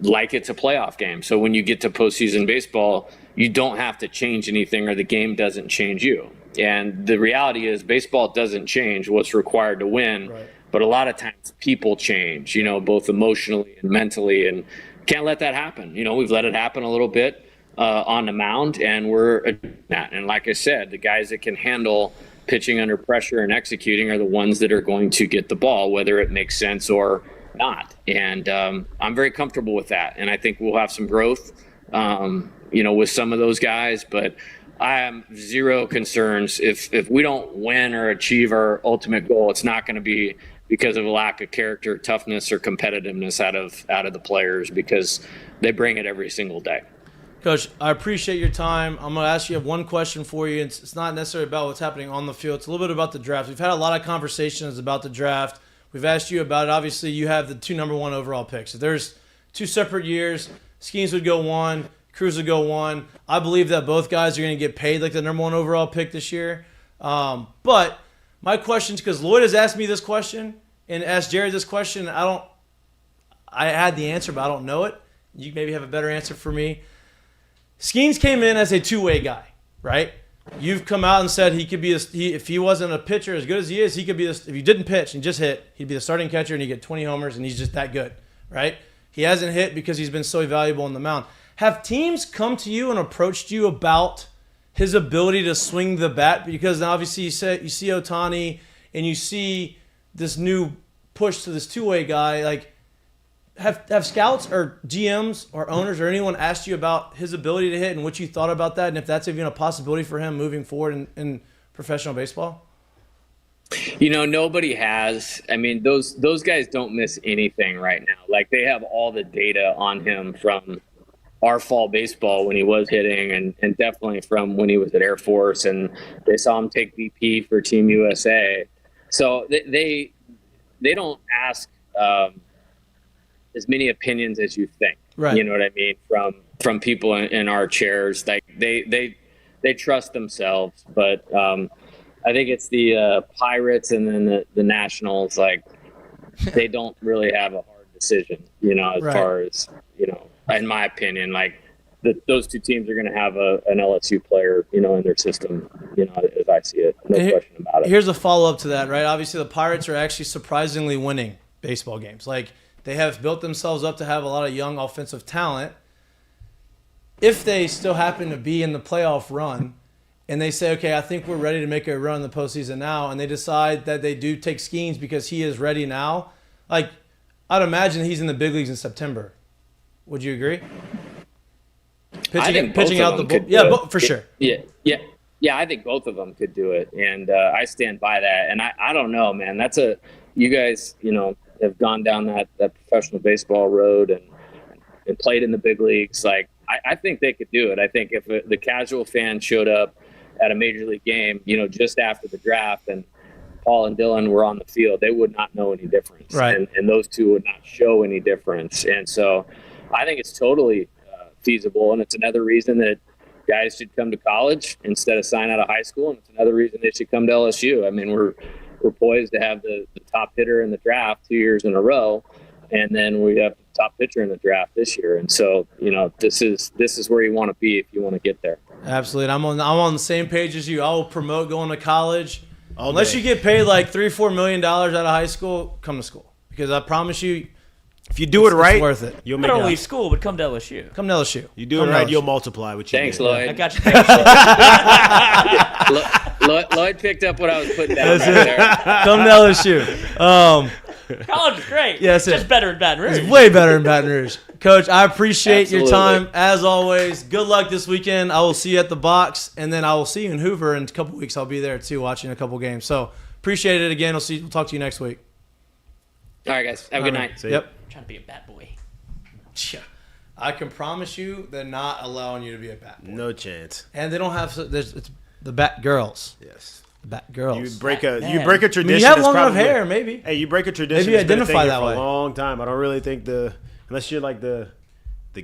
like it's a playoff game. So when you get to postseason baseball, you don't have to change anything or the game doesn't change you. And the reality is baseball doesn't change what's required to win. Right. But a lot of times people change, both emotionally and mentally, and can't let that happen. We've let it happen a little bit on the mound, and we're that. And like I said, the guys that can handle pitching under pressure and executing are the ones that are going to get the ball, whether it makes sense or not. And I'm very comfortable with that. And I think we'll have some growth, with some of those guys, but I have zero concerns. If we don't win or achieve our ultimate goal, it's not going to be because of a lack of character, toughness, or competitiveness out of the players, because they bring it every single day. Coach, I appreciate your time. I'm going to ask you one question for you. It's not necessarily about what's happening on the field. It's a little bit about the draft. We've had a lot of conversations about the draft. We've asked you about it. Obviously, you have the 2 number 1 overall picks. If there's 2 separate years, Skeens would go 1, Cruz would go 1. I believe that both guys are going to get paid like the number 1 overall pick this year. But My questions, because Lloyd has asked me this question and asked Jared this question. I had the answer, but I don't know it. You maybe have a better answer for me. Skeens came in as a two-way guy, right? You've come out and said he could be if he wasn't a pitcher as good as he is, he could be if you didn't pitch and just hit, he'd be the starting catcher and he'd get 20 homers and he's just that good, right? He hasn't hit because he's been so valuable on the mound. Have teams come to you and approached you about his ability to swing the bat? Because now obviously you see Ohtani and you see this new push to this two-way guy. Like, have scouts or GMs or owners or anyone asked you about his ability to hit and what you thought about that, and if that's even a possibility for him moving forward in professional baseball? Nobody has. I mean, those guys don't miss anything right now. Like, they have all the data on him from our fall baseball when he was hitting, and definitely from when he was at Air Force, and they saw him take VP for Team USA. So they don't ask as many opinions as you think. Right. You know what I mean? From people in our chairs. Like, they trust themselves, but I think it's the Pirates and then the Nationals. Like, they don't really have a hard decision, as Right. far as, in my opinion, like those two teams are going to have an LSU player, in their system, as I see it. No question about it. Here's a follow-up to that, right? Obviously, the Pirates are actually surprisingly winning baseball games. Like, they have built themselves up to have a lot of young offensive talent. If they still happen to be in the playoff run and they say, okay, I think we're ready to make a run in the postseason now, and they decide that they do take Skeens because he is ready now, like, I'd imagine he's in the big leagues in September. Would you agree? Pitching out the bull. Yeah, for sure. Yeah. I think both of them could do it, and I stand by that. And I don't know, man. You guys, have gone down that professional baseball road and played in the big leagues. Like, I think they could do it. I think if the casual fan showed up at a major league game, just after the draft, and Paul and Dylan were on the field, they would not know any difference. Right. And those two would not show any difference. And so I think it's totally feasible. And it's another reason that guys should come to college instead of sign out of high school. And it's another reason they should come to LSU. I mean, we're poised to have the top hitter in the draft 2 years in a row. And then we have the top pitcher in the draft this year. And so, this is where you want to be if you want to get there. Absolutely. I'm on the same page as you. I will promote going to college. Unless you get paid like $3-4 million out of high school, come to school. Because I promise you, if you do it right, it's worth it. You'll Not make only it. school, but come to LSU. Come to LSU. You do it right, you'll multiply what you Thanks, do. Lloyd. I got you. Thanks. Lloyd picked up what I was putting down right there. Come to LSU. College is great. Yes, Just better in Baton Rouge. It's way better in Baton Rouge. Coach, I appreciate your Absolutely. time as always. Good luck this weekend. I will see you at the box, and then I will see you in Hoover in a couple weeks. I'll be there too, watching a couple games. So appreciate it again. We'll talk to you next week. All right, guys. Have a good night. See ya. Yep. I'm trying to be a bad boy. Yeah. I can promise you they're not allowing you to be a bat boy. No chance. And they don't have it's the bat girls. Yes. The bat girls. You break a Man. tradition. I mean, you have that's long enough probably- hair, maybe. Hey, you break a tradition. Maybe you that's been a identify thing that for way. a long time. I don't really think unless you're like the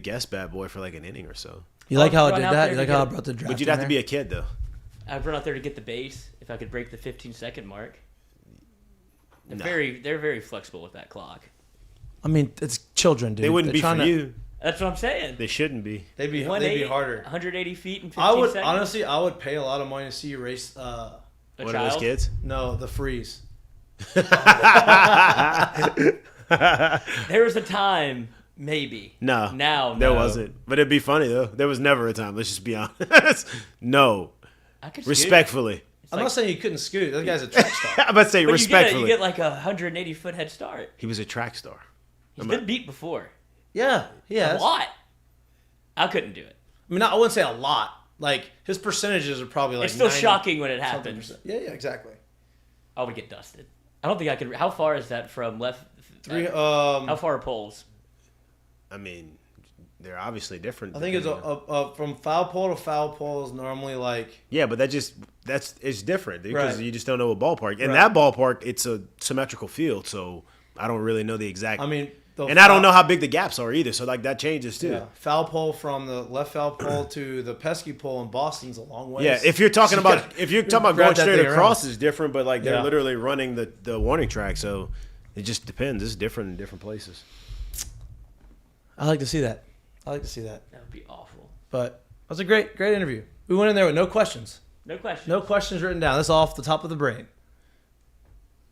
guest bat boy for like an inning or so. You like how I run did out that? there You to like get how I it. brought the draft? But you'd in have to there? be a kid though. I'd run out there to get the base if I could break the 15-second mark. They're No. very flexible with that clock. I mean, it's children, dude. They wouldn't They're be for trying to- you. That's what I'm saying. They shouldn't be. They'd be 180, harder. 180 feet in 15 I would seconds. honestly, I would pay a lot of money to see you race. A One of child. those kids. No, the freeze. There was a time, maybe. No. Now, There no. wasn't. But it'd be funny though. There was never a time. Let's just be honest. No. I could Respectfully. I'm not saying you couldn't scoot. That guy's a track star. I'm about to say But respectfully. you get like a 180-foot head start. He was a track star. He's been beat before. Yeah, he A has. lot. I couldn't do it. I mean, I wouldn't say a lot. Like his percentages are probably like. It's still 90 shocking when it something happens. percent. Yeah, exactly. I would get dusted. I don't think I could. How far is that from left? How far are poles? I mean, they're obviously different. I think it's depending on- from foul pole to foul pole is normally like. Yeah, but it's different because Right. you just don't know what ballpark. In Right. that ballpark, it's a symmetrical field, so I don't really know the exact. I mean, And I don't know how big the gaps are either, so like that changes too. Yeah. Foul pole from the left foul pole to the pesky pole in Boston's a long way. Yeah, if you're talking about grab going that straight thing across around. is different, but like they're Yeah. literally running the warning track, so it just depends. It's different in different places. I like to see that. That would be awful. But it was a great interview. We went in there with no questions. No question. No questions written down. That's off the top of the brain.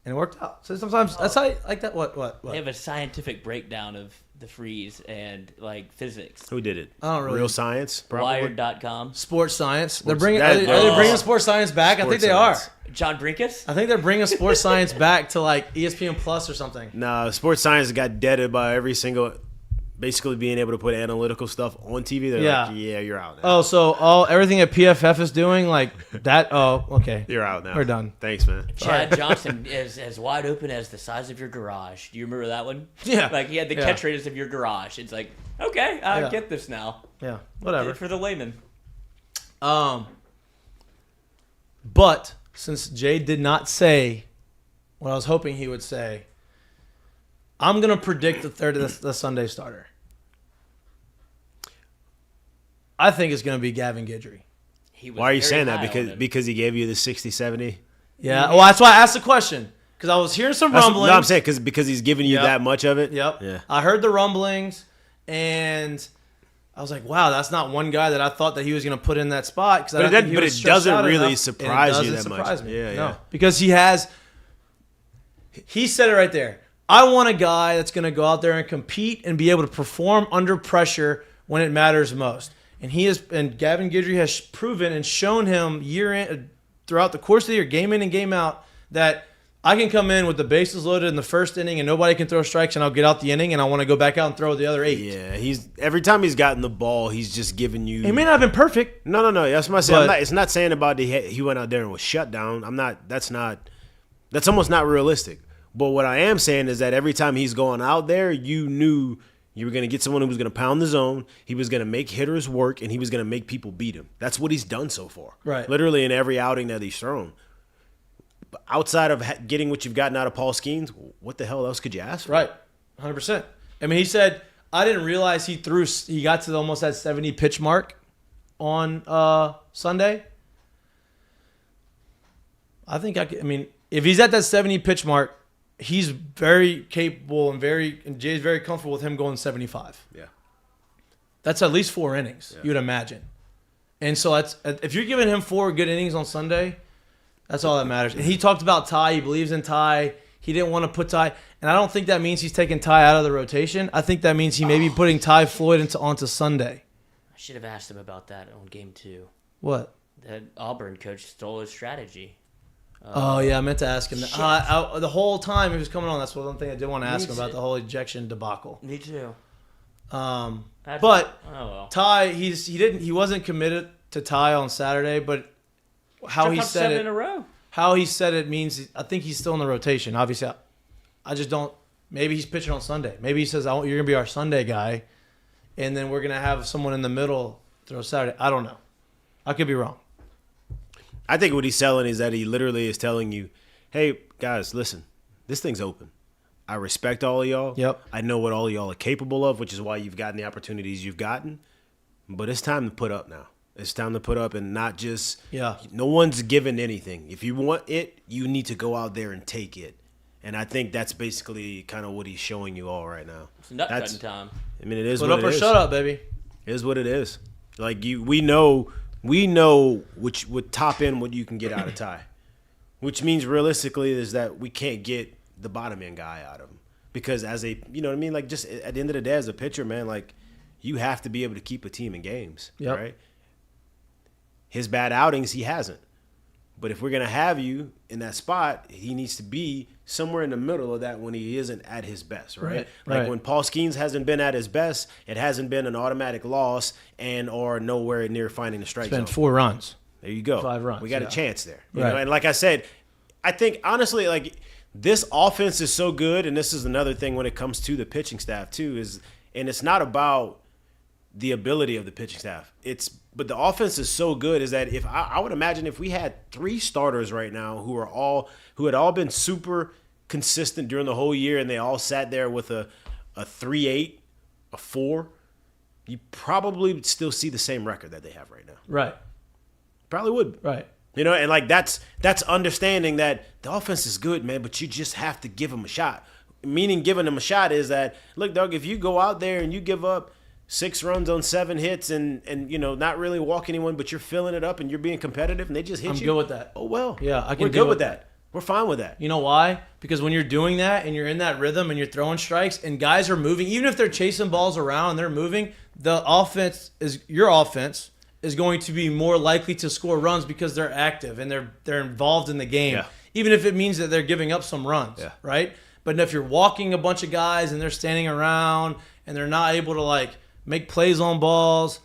And it worked out. So sometimes that's how you like that. What? They have a scientific breakdown of the freeze and like physics. Who did it? I don't really. Real science, probably. Wired.com. Sports science. They're Sports- bringing. that- Are they bringing sports science back? I think Sports they science. are. John Brinkus. I think they're bringing sports science back to like ESPN Plus or something. Nah, sports science got deaded by every single, basically being able to put analytical stuff on TV. They're Yeah. like, yeah, you're out now. Oh, so everything that PFF is doing like that. Oh, okay. You're out now. We're done. Thanks, man. Chad Johnson is as wide open as the size of your garage. Do you remember that one? Yeah. Like he had the Yeah. catch radius of your garage. It's like, okay, I Yeah. get this now. Yeah. Whatever. For the layman. But since Jay did not say what I was hoping he would say, I'm gonna predict the Sunday starter. I think it's gonna be Gavin Guidry. He was Why are you very saying that? high on him. Because he gave you the 60-70? Yeah. Well, that's why I asked the question because I was hearing some rumblings. No, I'm saying because he's giving you Yep. that much of it. Yep. Yeah. I heard the rumblings, and I was like, "Wow, that's not one guy that I thought that he was going to put in that spot." But it doesn't really surprise you that much. Me. Yeah, no, yeah. because he said it right there. I want a guy that's going to go out there and compete and be able to perform under pressure when it matters most. And Gavin Guidry has proven and shown him throughout the course of the year, game in and game out, that I can come in with the bases loaded in the first inning and nobody can throw strikes, and I'll get out the inning and I want to go back out and throw the other 8. Yeah, every time he's gotten the ball, he's just giving you. He may not have been perfect. No. That's what I said. But- It's not saying about he went out there and was shut down. That's almost not realistic. But what I am saying is that every time he's going out there, you knew you were going to get someone who was going to pound the zone. He was going to make hitters work, and he was going to make people beat him. That's what he's done so far. Right. Literally in every outing that he's thrown. But outside of getting what you've gotten out of Paul Skeens, what the hell else could you ask for? Right, 100%. I mean, he said, I didn't realize he got to almost that 70 pitch mark on Sunday. If he's at that 70 pitch mark, he's very capable and Jay's very comfortable with him going 75. Yeah. That's at least 4 innings, you'd imagine. And so if you're giving him 4 good innings on Sunday, that's all that matters. And he talked about Ty. He believes in Ty. He didn't want to put Ty. And I don't think that means he's taking Ty out of the rotation. I think that means he may be putting Ty Floyd onto Sunday. I should have asked him about that on game 2. What? The Auburn coach stole his strategy. Oh, yeah, I meant to ask him that. The whole time he was coming on, that's one thing I did want to ask him about, too. the whole ejection debacle. Me too. But oh well. Ty, he wasn't committed to Ty on Saturday, but how he said 7 it, in a row. how he said it means I think he's still in the rotation. Obviously, I just don't. Maybe he's pitching on Sunday. Maybe he says, "You're gonna be our Sunday guy," and then we're gonna have someone in the middle throw Saturday. I don't know. I could be wrong. I think what he's selling is that he literally is telling you, hey, guys, listen, this thing's open. I respect all of y'all. Yep. I know what all of y'all are capable of, which is why you've gotten the opportunities you've gotten. But it's time to put up now. It's time to put up and not just – Yeah. No one's given anything. If you want it, you need to go out there and take it. And I think that's basically kind of what he's showing you all right now. It's nut cutting time. I mean, it is Put what up it or is. shut up, baby. It is what it is. Like we know which would top end what you can get out of Ty, which means realistically is that we can't get the bottom end guy out of him because you know what I mean? Like just at the end of the day, as a pitcher, man, like you have to be able to keep a team in games, Yep. right? His bad outings, he hasn't. But if we're gonna have you in that spot, he needs to be somewhere in the middle of that when he isn't at his best, right? Like right. when Paul Skeens hasn't been at his best, it hasn't been an automatic loss and or nowhere near finding the strike It's been zone. 4 runs. There you go. 5 runs, We got yeah. a chance there. You Right. know? And like I said, I think honestly, like this offense is so good, and this is another thing when it comes to the pitching staff too, and it's not about the ability of the pitching staff. But the offense is so good is that if I would imagine if we had 3 starters right now who had all been super consistent during the whole year and they all sat there with a a 3-8, a 4, you probably would still see the same record that they have right now. Right. Probably would. Right. You know, and like that's understanding that the offense is good, man, but you just have to give them a shot. Meaning giving them a shot is that, look, Doug, if you go out there and you give up 6 runs on 7 hits and you know, not really walk anyone, but you're filling it up and you're being competitive and they just hit I'm you. good with that. Oh, well. Yeah, I can We're deal good with with that. We're fine with that. You know why? Because when you're doing that and you're in that rhythm and you're throwing strikes and guys are moving, even if they're chasing balls around and they're moving, your offense is going to be more likely to score runs because they're active and they're involved in the game. Yeah. Even if it means that they're giving up some runs, Yeah. right? But if you're walking a bunch of guys and they're standing around and they're not able to like make plays on balls,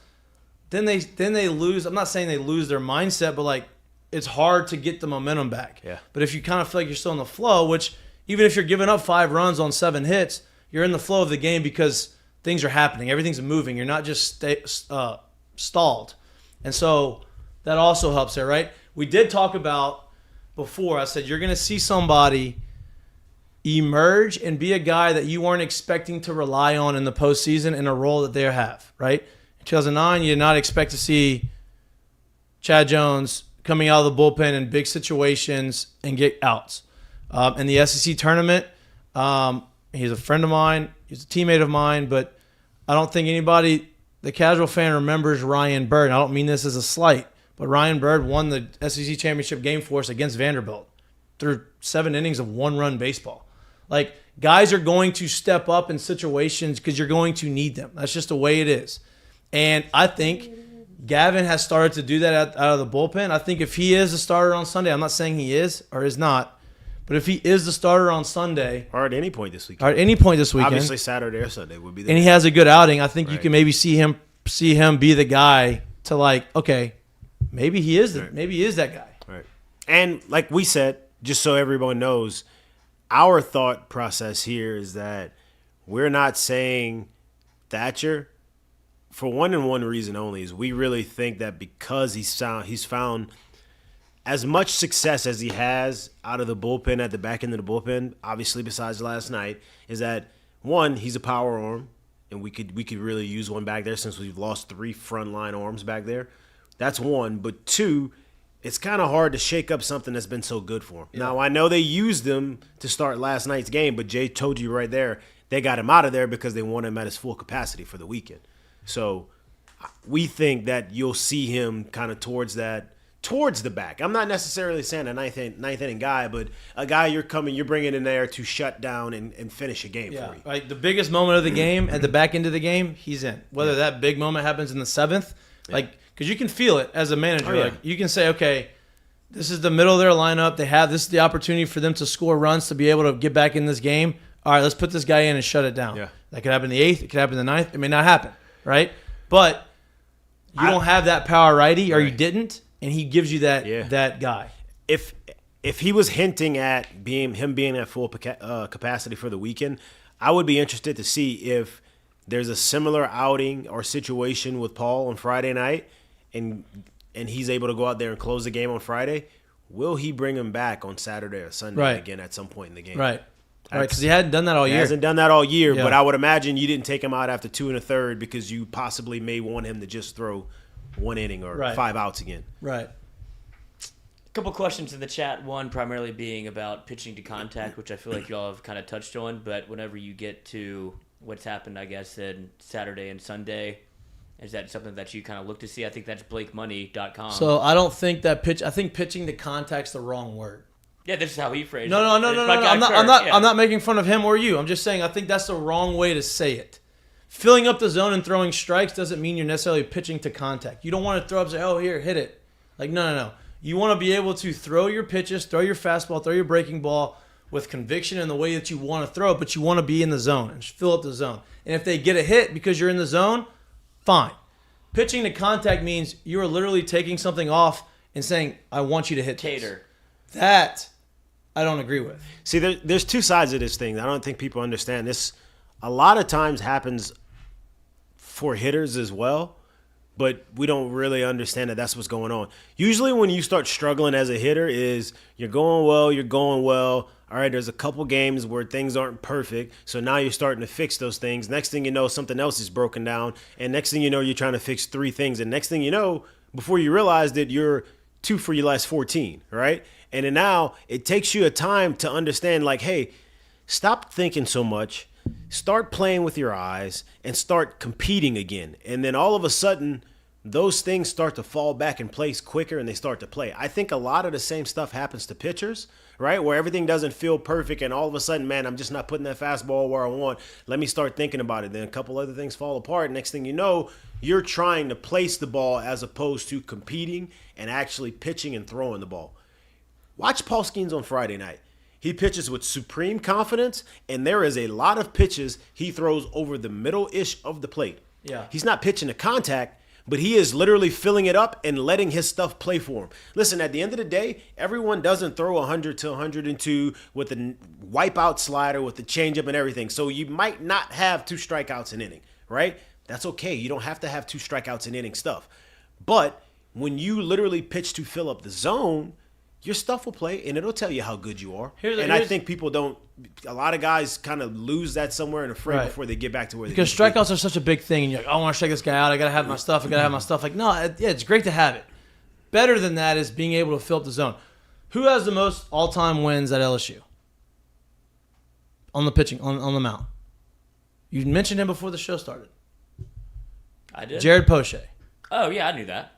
then they lose. I'm not saying they lose their mindset, but like it's hard to get the momentum back. Yeah. But if you kind of feel like you're still in the flow, which even if you're giving up 5 runs on 7 hits, you're in the flow of the game because things are happening. Everything's moving. You're not just stalled. And so that also helps there, right? We did talk about before, I said you're going to see somebody emerge and be a guy that you weren't expecting to rely on in the postseason in a role that they have, right? In 2009, you did not expect to see Chad Jones coming out of the bullpen in big situations and get outs. In the SEC tournament, he's a friend of mine. He's a teammate of mine, but I don't think anybody, the casual fan, remembers Ryan Bird. And I don't mean this as a slight, but Ryan Bird won the SEC championship game for us against Vanderbilt through 7 innings of 1-run baseball. Like, guys are going to step up in situations because you're going to need them. That's just the way it is. And I think Gavin has started to do that out of the bullpen. I think if he is the starter on Sunday, I'm not saying he is or is not, but if he is the starter on Sunday. Or at any point this weekend. Or at any point this weekend. Obviously Saturday or Sunday would be the and he has a good outing, I think you Right. can maybe see him be the guy to like, okay, maybe he is that guy. Right. And like we said, just so everyone knows, our thought process here is that we're not saying Thatcher for one and one reason only, is we really think that because he's found as much success as he has out of the bullpen at the back end of the bullpen, obviously besides last night, is that one, he's a power arm, and we could really use one back there since we've lost 3 frontline arms back there. That's one. But 2, it's kind of hard to shake up something that's been so good for him. Yeah. Now, I know they used him to start last night's game, but Jay told you right there, they got him out of there because they want him at his full capacity for the weekend. So we think that you'll see him kind of towards the back. I'm not necessarily saying a ninth inning guy, but a guy you're bringing in there to shut down and finish a game for you. Like the biggest moment of the game, at the back end of the game, he's in. Whether that big moment happens in the 7th, because you can feel it as a manager. Like you can say, okay, this is the middle of their lineup. This is the opportunity for them to score runs to be able to get back in this game. All right, let's put this guy in and shut it down. Yeah. That could happen in the 8th. It could happen in the 9th. It may not happen, right? But you don't have that power righty, or you didn't, and he gives you that guy. If he was hinting at him being at full capacity for the weekend, I would be interested to see if there's a similar outing or situation with Paul on Friday night, and he's able to go out there and close the game on Friday. Will he bring him back on Saturday or Sunday again at some point in the game? Right, because he hadn't done that all year. He hasn't done that all year, but I would imagine you didn't take him out after 2 1/3 because you possibly may want him to just throw 1 inning or 5 outs again. Right. A couple questions in the chat. One primarily being about pitching to contact, which I feel like y'all have kind of touched on. But whenever you get to what's happened, I guess, in Saturday and Sunday, is that something that you kind of look to see? I think that's BlakeMoney.com. So I don't think that pitch. I think pitching to contact's the wrong word. Yeah, this is how he phrased it. No. I'm not making fun of him or you. I'm just saying I think that's the wrong way to say it. Filling up the zone and throwing strikes doesn't mean you're necessarily pitching to contact. You don't want to throw up and say, oh, here, hit it. Like, no. You want to be able to throw your pitches, throw your fastball, throw your breaking ball with conviction in the way that you want to throw it, but you want to be in the zone and fill up the zone. And if they get a hit because you're in the zone, fine. Pitching to contact means you are literally taking something off and saying, I want you to hit Tater. That I don't agree with. See, there's 2 sides of this thing. I don't think people understand this. A lot of times happens for hitters as well, but we don't really understand that that's what's going on. Usually when you start struggling as a hitter is you're going well. All right, there's a couple games where things aren't perfect, so now you're starting to fix those things. Next thing you know, something else is broken down, and next thing you know, you're trying to fix 3 things, and next thing you know, before you realize that you're 2 for your last 14, right? And then now it takes you a time to understand, like, hey, stop thinking so much, start playing with your eyes, and start competing again. And then all of a sudden, those things start to fall back in place quicker and they start to play. I think a lot of the same stuff happens to pitchers, right? Where everything doesn't feel perfect and all of a sudden, man, I'm just not putting that fastball where I want. Let me start thinking about it. Then a couple other things fall apart. Next thing you know, you're trying to place the ball as opposed to competing and actually pitching and throwing the ball. Watch Paul Skeens on Friday night. He pitches with supreme confidence, and there is a lot of pitches he throws over the middle-ish of the plate. Yeah. He's not pitching to contact, but he is literally filling it up and letting his stuff play for him. Listen, at the end of the day, everyone doesn't throw 100 to 102 with a wipeout slider, with the changeup and everything. So you might not have 2 strikeouts an inning, right? That's okay. You don't have to have 2 strikeouts an inning stuff. But when you literally pitch to fill up the zone, your stuff will play, and it'll tell you how good you are. I think people don't – a lot of guys kind of lose that somewhere in a frame before they get back to where they because strikeouts are such a big thing, and you're like, I want to strike this guy out. I got to have my stuff. Like, no, yeah, it's great to have it. Better than that is being able to fill up the zone. Who has the most all-time wins at LSU? On the pitching, on the mound. You mentioned him before the show started. I did. Jared Poche. Oh, yeah, I knew that.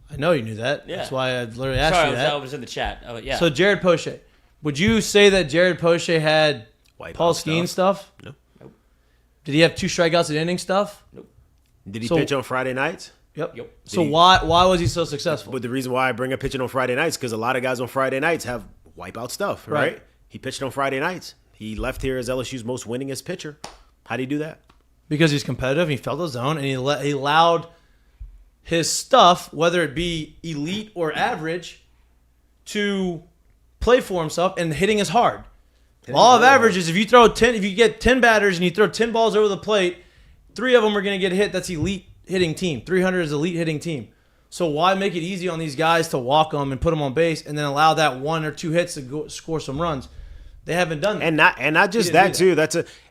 I know you knew that. Yeah. That's why I literally asked you that. I was in the chat. Oh, yeah. So Jared Poche. Would you say that Jared Poche had Paul Skeens stuff? No. Nope. Did he have 2 strikeouts at inning stuff? Nope. Did he pitch on Friday nights? Yep. Yep. So why was he so successful? But the reason why I bring up pitching on Friday nights is because a lot of guys on Friday nights have wipeout stuff, right? He pitched on Friday nights. He left here as LSU's most winningest pitcher. How did he do that? Because he's competitive. He felt the zone, and he allowed his stuff, whether it be elite or average, to play for himself, and hitting is hard. Law of averages, if you get 10 batters and you throw 10 balls over the plate, 3 of them are going to get hit. That's elite hitting team. 300 is elite hitting team. So why make it easy on these guys to walk them and put them on base and then allow that 1 or 2 hits to go score some runs? They haven't done that. And not just that too.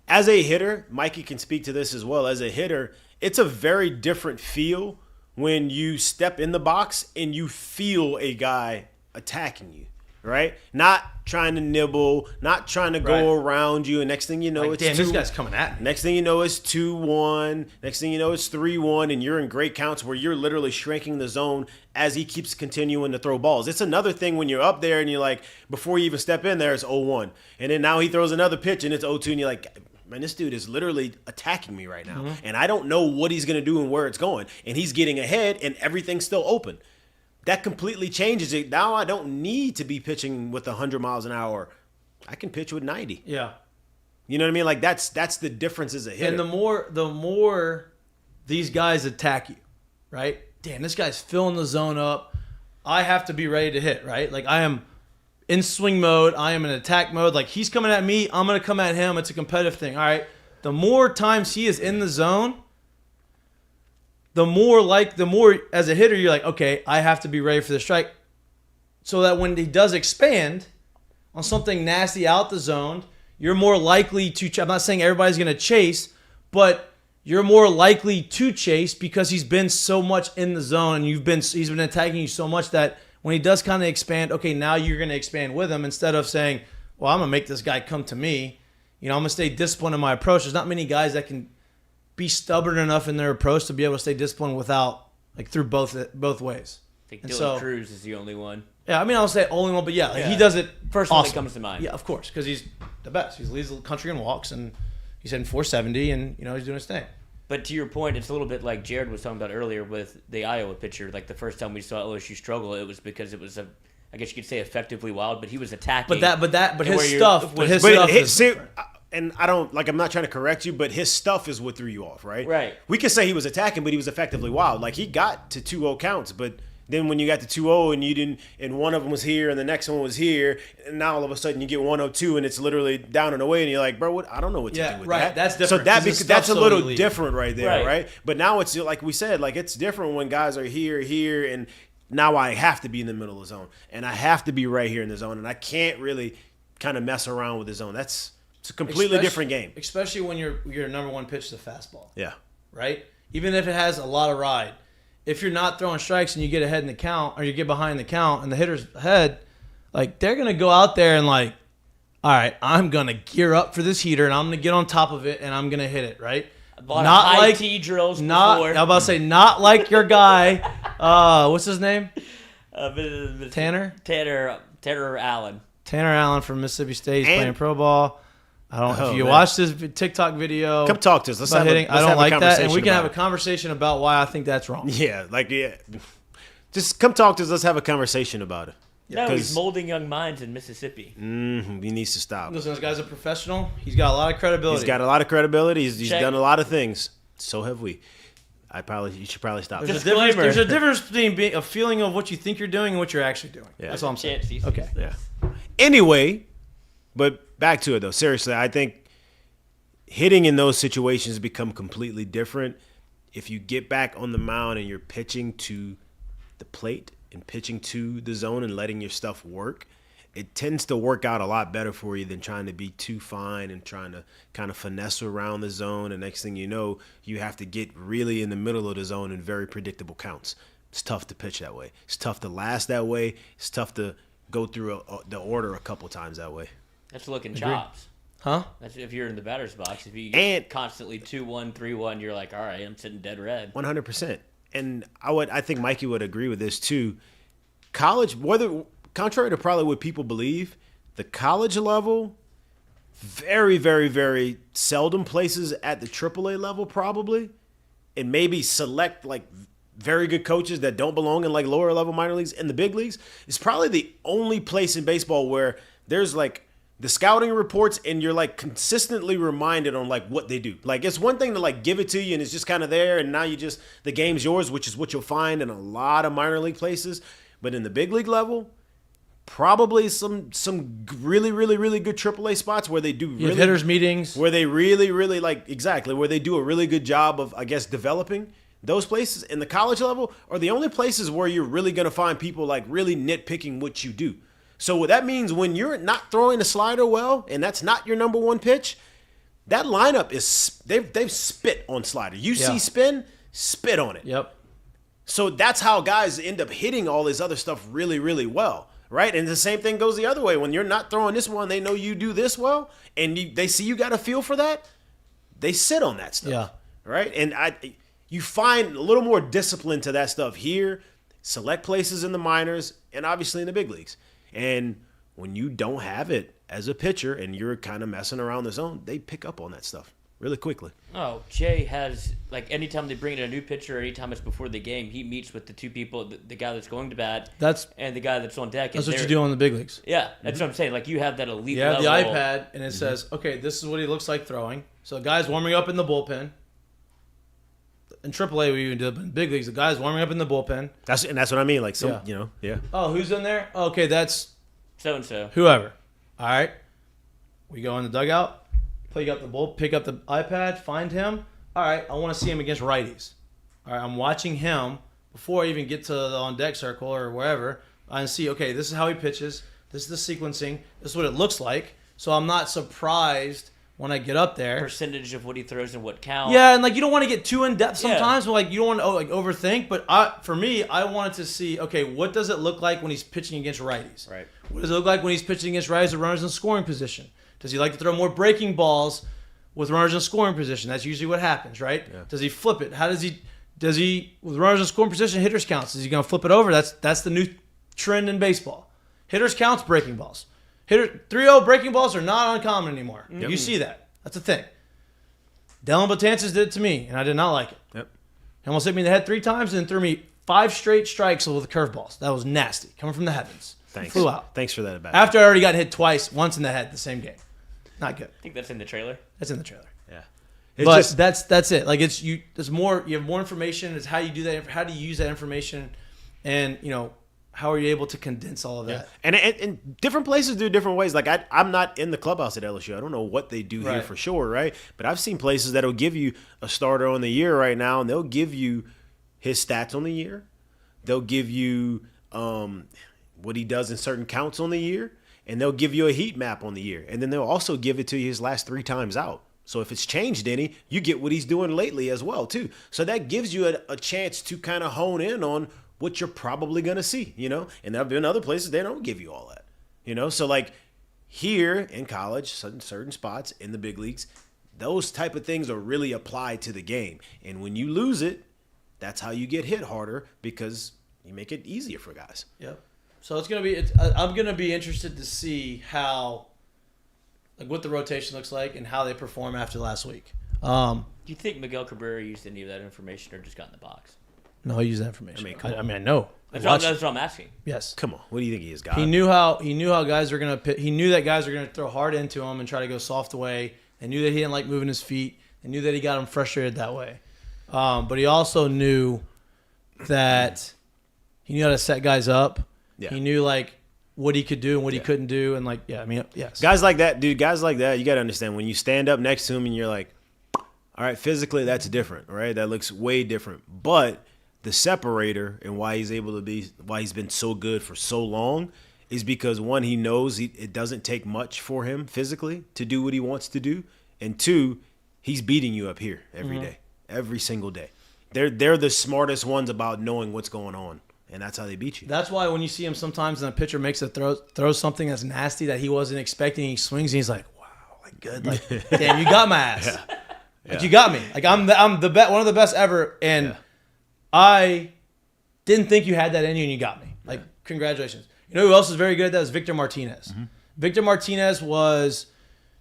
As a hitter, Mikey can speak to this as well. As a hitter, it's a very different feel when you step in the box and you feel a guy attacking you, right? Not trying to nibble, not trying to go around you, and next thing you know, it's damn, this guy's coming at me. Next thing you know, it's 2-1. Next thing you know, it's 3-1, and you're in great counts where you're literally shrinking the zone as he keeps continuing to throw balls. It's another thing when you're up there and you're like, before you even step in there, it's 0-1. And then now he throws another pitch and it's 0-2, and you're like, man, this dude is literally attacking me right now. And I don't know what he's going to do and where it's going. And he's getting ahead and everything's still open. That completely changes it. Now I don't need to be pitching with 100 miles an hour. I can pitch with 90. Yeah. You know what I mean? Like that's the difference as a hitter. And the more these guys attack you, right? Damn, this guy's filling the zone up. I have to be ready to hit, right? Like I am in swing mode. I am in attack mode. Like he's coming at me. I'm going to come at him. It's a competitive thing. All right. The more times he is in the zone, the more as a hitter, you're like, okay, I have to be ready for the strike. So that when he does expand on something nasty out the zone, you're more likely to, I'm not saying everybody's going to chase, but you're more likely to chase because he's been so much in the zone and he's been attacking you so much that when he does kind of expand, okay, now you're going to expand with him instead of saying, well, I'm going to make this guy come to me. You know, I'm going to stay disciplined in my approach. There's not many guys that can be stubborn enough in their approach to be able to stay disciplined without, like, through both ways. I think Dylan Cruz is the only one. Yeah, I mean, I'll say only one, but yeah, like he does it first awesome. one that comes to mind. Yeah, of course, because he's the best. He leads the country in walks, and he's hitting 470, and, you know, he's doing his thing. But to your point, it's a little bit like Jared was talking about earlier with the Iowa pitcher. Like the first time we saw LSU struggle, it was because it was I guess you could say effectively wild, but he was attacking. But his stuff is different. And I'm not trying to correct you, but his stuff is what threw you off, right? Right. We could say he was attacking, but he was effectively wild. Like he got to 2-0 counts, but Then when you got the 2-0 and you didn't, and one of them was here and the next one was here, and now all of a sudden you get 102 and it's literally down and away, and you're like, bro, what? I don't know what to do with that. That's different. So that's a little elite. different right there, right? But now it's like we said, like it's different when guys are here, and now I have to be in the middle of the zone, and I have to be right here in the zone, and I can't really kind of mess around with the zone. It's a completely different game. Especially when your number one pitch is a fastball. Yeah. Right? Even if it has a lot of ride. If you're not throwing strikes and you get ahead in the count, or you get behind the count and the hitter's ahead, like they're going to go out there and like, all right, I'm going to gear up for this heater and I'm going to get on top of it and I'm going to hit it, right? Not like T drills before. I'm about to say, not like your guy, what's his name? Tanner? Tanner Allen. Tanner Allen from Mississippi State. He's playing pro ball. I don't know if you watched this TikTok video. Come talk to us. I don't like that, and we can have a conversation about why I think that's wrong. Yeah, just come talk to us. Let's have a conversation about it. No, he's molding young minds in Mississippi. He needs to stop. Listen, this guy's a professional. He's got a lot of credibility. He's got a lot of credibility. He's done a lot of things. So have we. You should probably stop. There's a difference between a feeling of what you think you're doing and what you're actually doing. Yeah. That's all I'm saying. Okay. Yeah. Anyway, but back to it though. Seriously, I think hitting in those situations become completely different if you get back on the mound and you're pitching to the plate and pitching to the zone and letting your stuff work. It tends to work out a lot better for you than trying to be too fine and trying to kind of finesse around the zone. And next thing you know, you have to get really in the middle of the zone in very predictable counts. It's tough to pitch that way. It's tough to last that way. It's tough to go through the order a couple times that way. That's looking chops. Huh? That's if you're in the batter's box. If you get constantly 2-1, 3-1, you're like, all right, I'm sitting dead red. 100%. And I think Mikey would agree with this too. College, contrary to probably what people believe, the college level, very, very, very seldom places at the AAA level probably, and maybe select like very good coaches that don't belong in like lower level minor leagues and the big leagues. It's probably the only place in baseball where there's like the scouting reports and you're like consistently reminded on like what they do. Like it's one thing to like give it to you and it's just kind of there and now the game's yours, which is what you'll find in a lot of minor league places. But in the big league level, probably some really, really, really good AAA spots where they do really hitters meetings, where they really, really where they do a really good job of, I guess, developing. Those places in the college level are the only places where you're really going to find people like really nitpicking what you do. So what that means when you're not throwing the slider well and that's not your number one pitch, that lineup is they've spit on slider. You see spin, spit on it. Yep. So that's how guys end up hitting all this other stuff really, really well. Right? And the same thing goes the other way. When you're not throwing this one, they know you do this well, and they see you got a feel for that, they sit on that stuff. Yeah. Right? And you find a little more discipline to that stuff here, select places in the minors, and obviously in the big leagues. And when you don't have it as a pitcher and you're kind of messing around the zone, they pick up on that stuff really quickly. Oh, Jay has, like, anytime they bring in a new pitcher, anytime it's before the game, he meets with the two people, the guy that's going to bat and the guy that's on deck. That's what you do in the big leagues. Yeah, that's what I'm saying. Like, you have that elite level. You have the iPad, and it Mm-hmm. says, okay, this is what he looks like throwing. So the guy's warming up in the bullpen. In AAA, we even do it, but in big leagues, the guy's warming up in the bullpen. That's what I mean. Like, Oh, who's in there? Oh, okay, that's so-and-so. Whoever. All right. We go in the dugout. Pick up the iPad, find him. All right, I want to see him against righties. All right, I'm watching him before I even get to the on-deck circle or wherever. I see, okay, this is how he pitches. This is the sequencing. This is what it looks like. So I'm not surprised when I get up there. Percentage of what he throws and what count. Yeah, and like you don't want to get too in-depth sometimes. But like you don't want to overthink. But for me, I wanted to see, okay, what does it look like when he's pitching against righties? Right. What does it look like when he's pitching against righties with runners in scoring position? Does he like to throw more breaking balls with runners in scoring position? That's usually what happens, right? Yeah. Does he flip it? How does he with runners in scoring position, hitters counts? Is he going to flip it over? That's the new trend in baseball. Hitters counts breaking balls. 3-0 breaking balls are not uncommon anymore. Yep. You see that. That's a thing. Dylan Betances did it to me, and I did not like it. Yep. He almost hit me in the head 3 times and then threw me 5 straight strikes with curveballs. That was nasty. Coming from the heavens. Thanks. Flew out. Thanks for that. After I already got hit once in the head the same game. Not good. I think that's in the trailer. That's in the trailer. Yeah. But that's it. Like there's more. You have more information. It's how you do that. How do you use that information And, how are you able to condense all of that? And different places do different ways. Like I'm not in the clubhouse at LSU. I don't know what they do here for sure, right? But I've seen places that'll give you a starter on the year right now, and they'll give you his stats on the year. They'll give you what he does in certain counts on the year, and they'll give you a heat map on the year. And then they'll also give it to you his last 3 times out. So if it's changed any, you get what he's doing lately as well, too. So that gives you a chance to kind of hone in on what you're probably going to see, And there have been other places they don't give you all that, So like here in college, certain spots in the big leagues, those type of things are really applied to the game. And when you lose it, that's how you get hit harder because you make it easier for guys. Yep. So it's gonna be. I'm gonna be interested to see how, what the rotation looks like and how they perform after last week. Do you think Miguel Cabrera used any of that information or just got in the box? No, he used that information. I know. That's what I'm asking. Yes. Come on. What do you think he is, God? He knew how guys were gonna. He knew that guys were gonna throw hard into him and try to go soft away. They knew that he didn't like moving his feet. They knew that he got him frustrated that way. But he also knew that he knew how to set guys up. Yeah. He knew what he could do and what he couldn't do, and yes. Guys like that, dude. Guys like that, you got to understand when you stand up next to him and you're like, all right, physically that's different, right? That looks way different, but the separator and why he's been so good for so long is because one, he knows it doesn't take much for him physically to do what he wants to do, and two, he's beating you up here every day, every single day. They're the smartest ones about knowing what's going on, and that's how they beat you. That's why when you see him sometimes and a pitcher makes a throws something that's nasty that he wasn't expecting, he swings and he's like, wow, good, damn, you got my ass. Yeah. You got me. I'm the best, one of the best ever, and I didn't think you had that in you, and you got me. Congratulations. You know who else is very good at that is Victor Martinez. Mm-hmm. Victor Martinez was,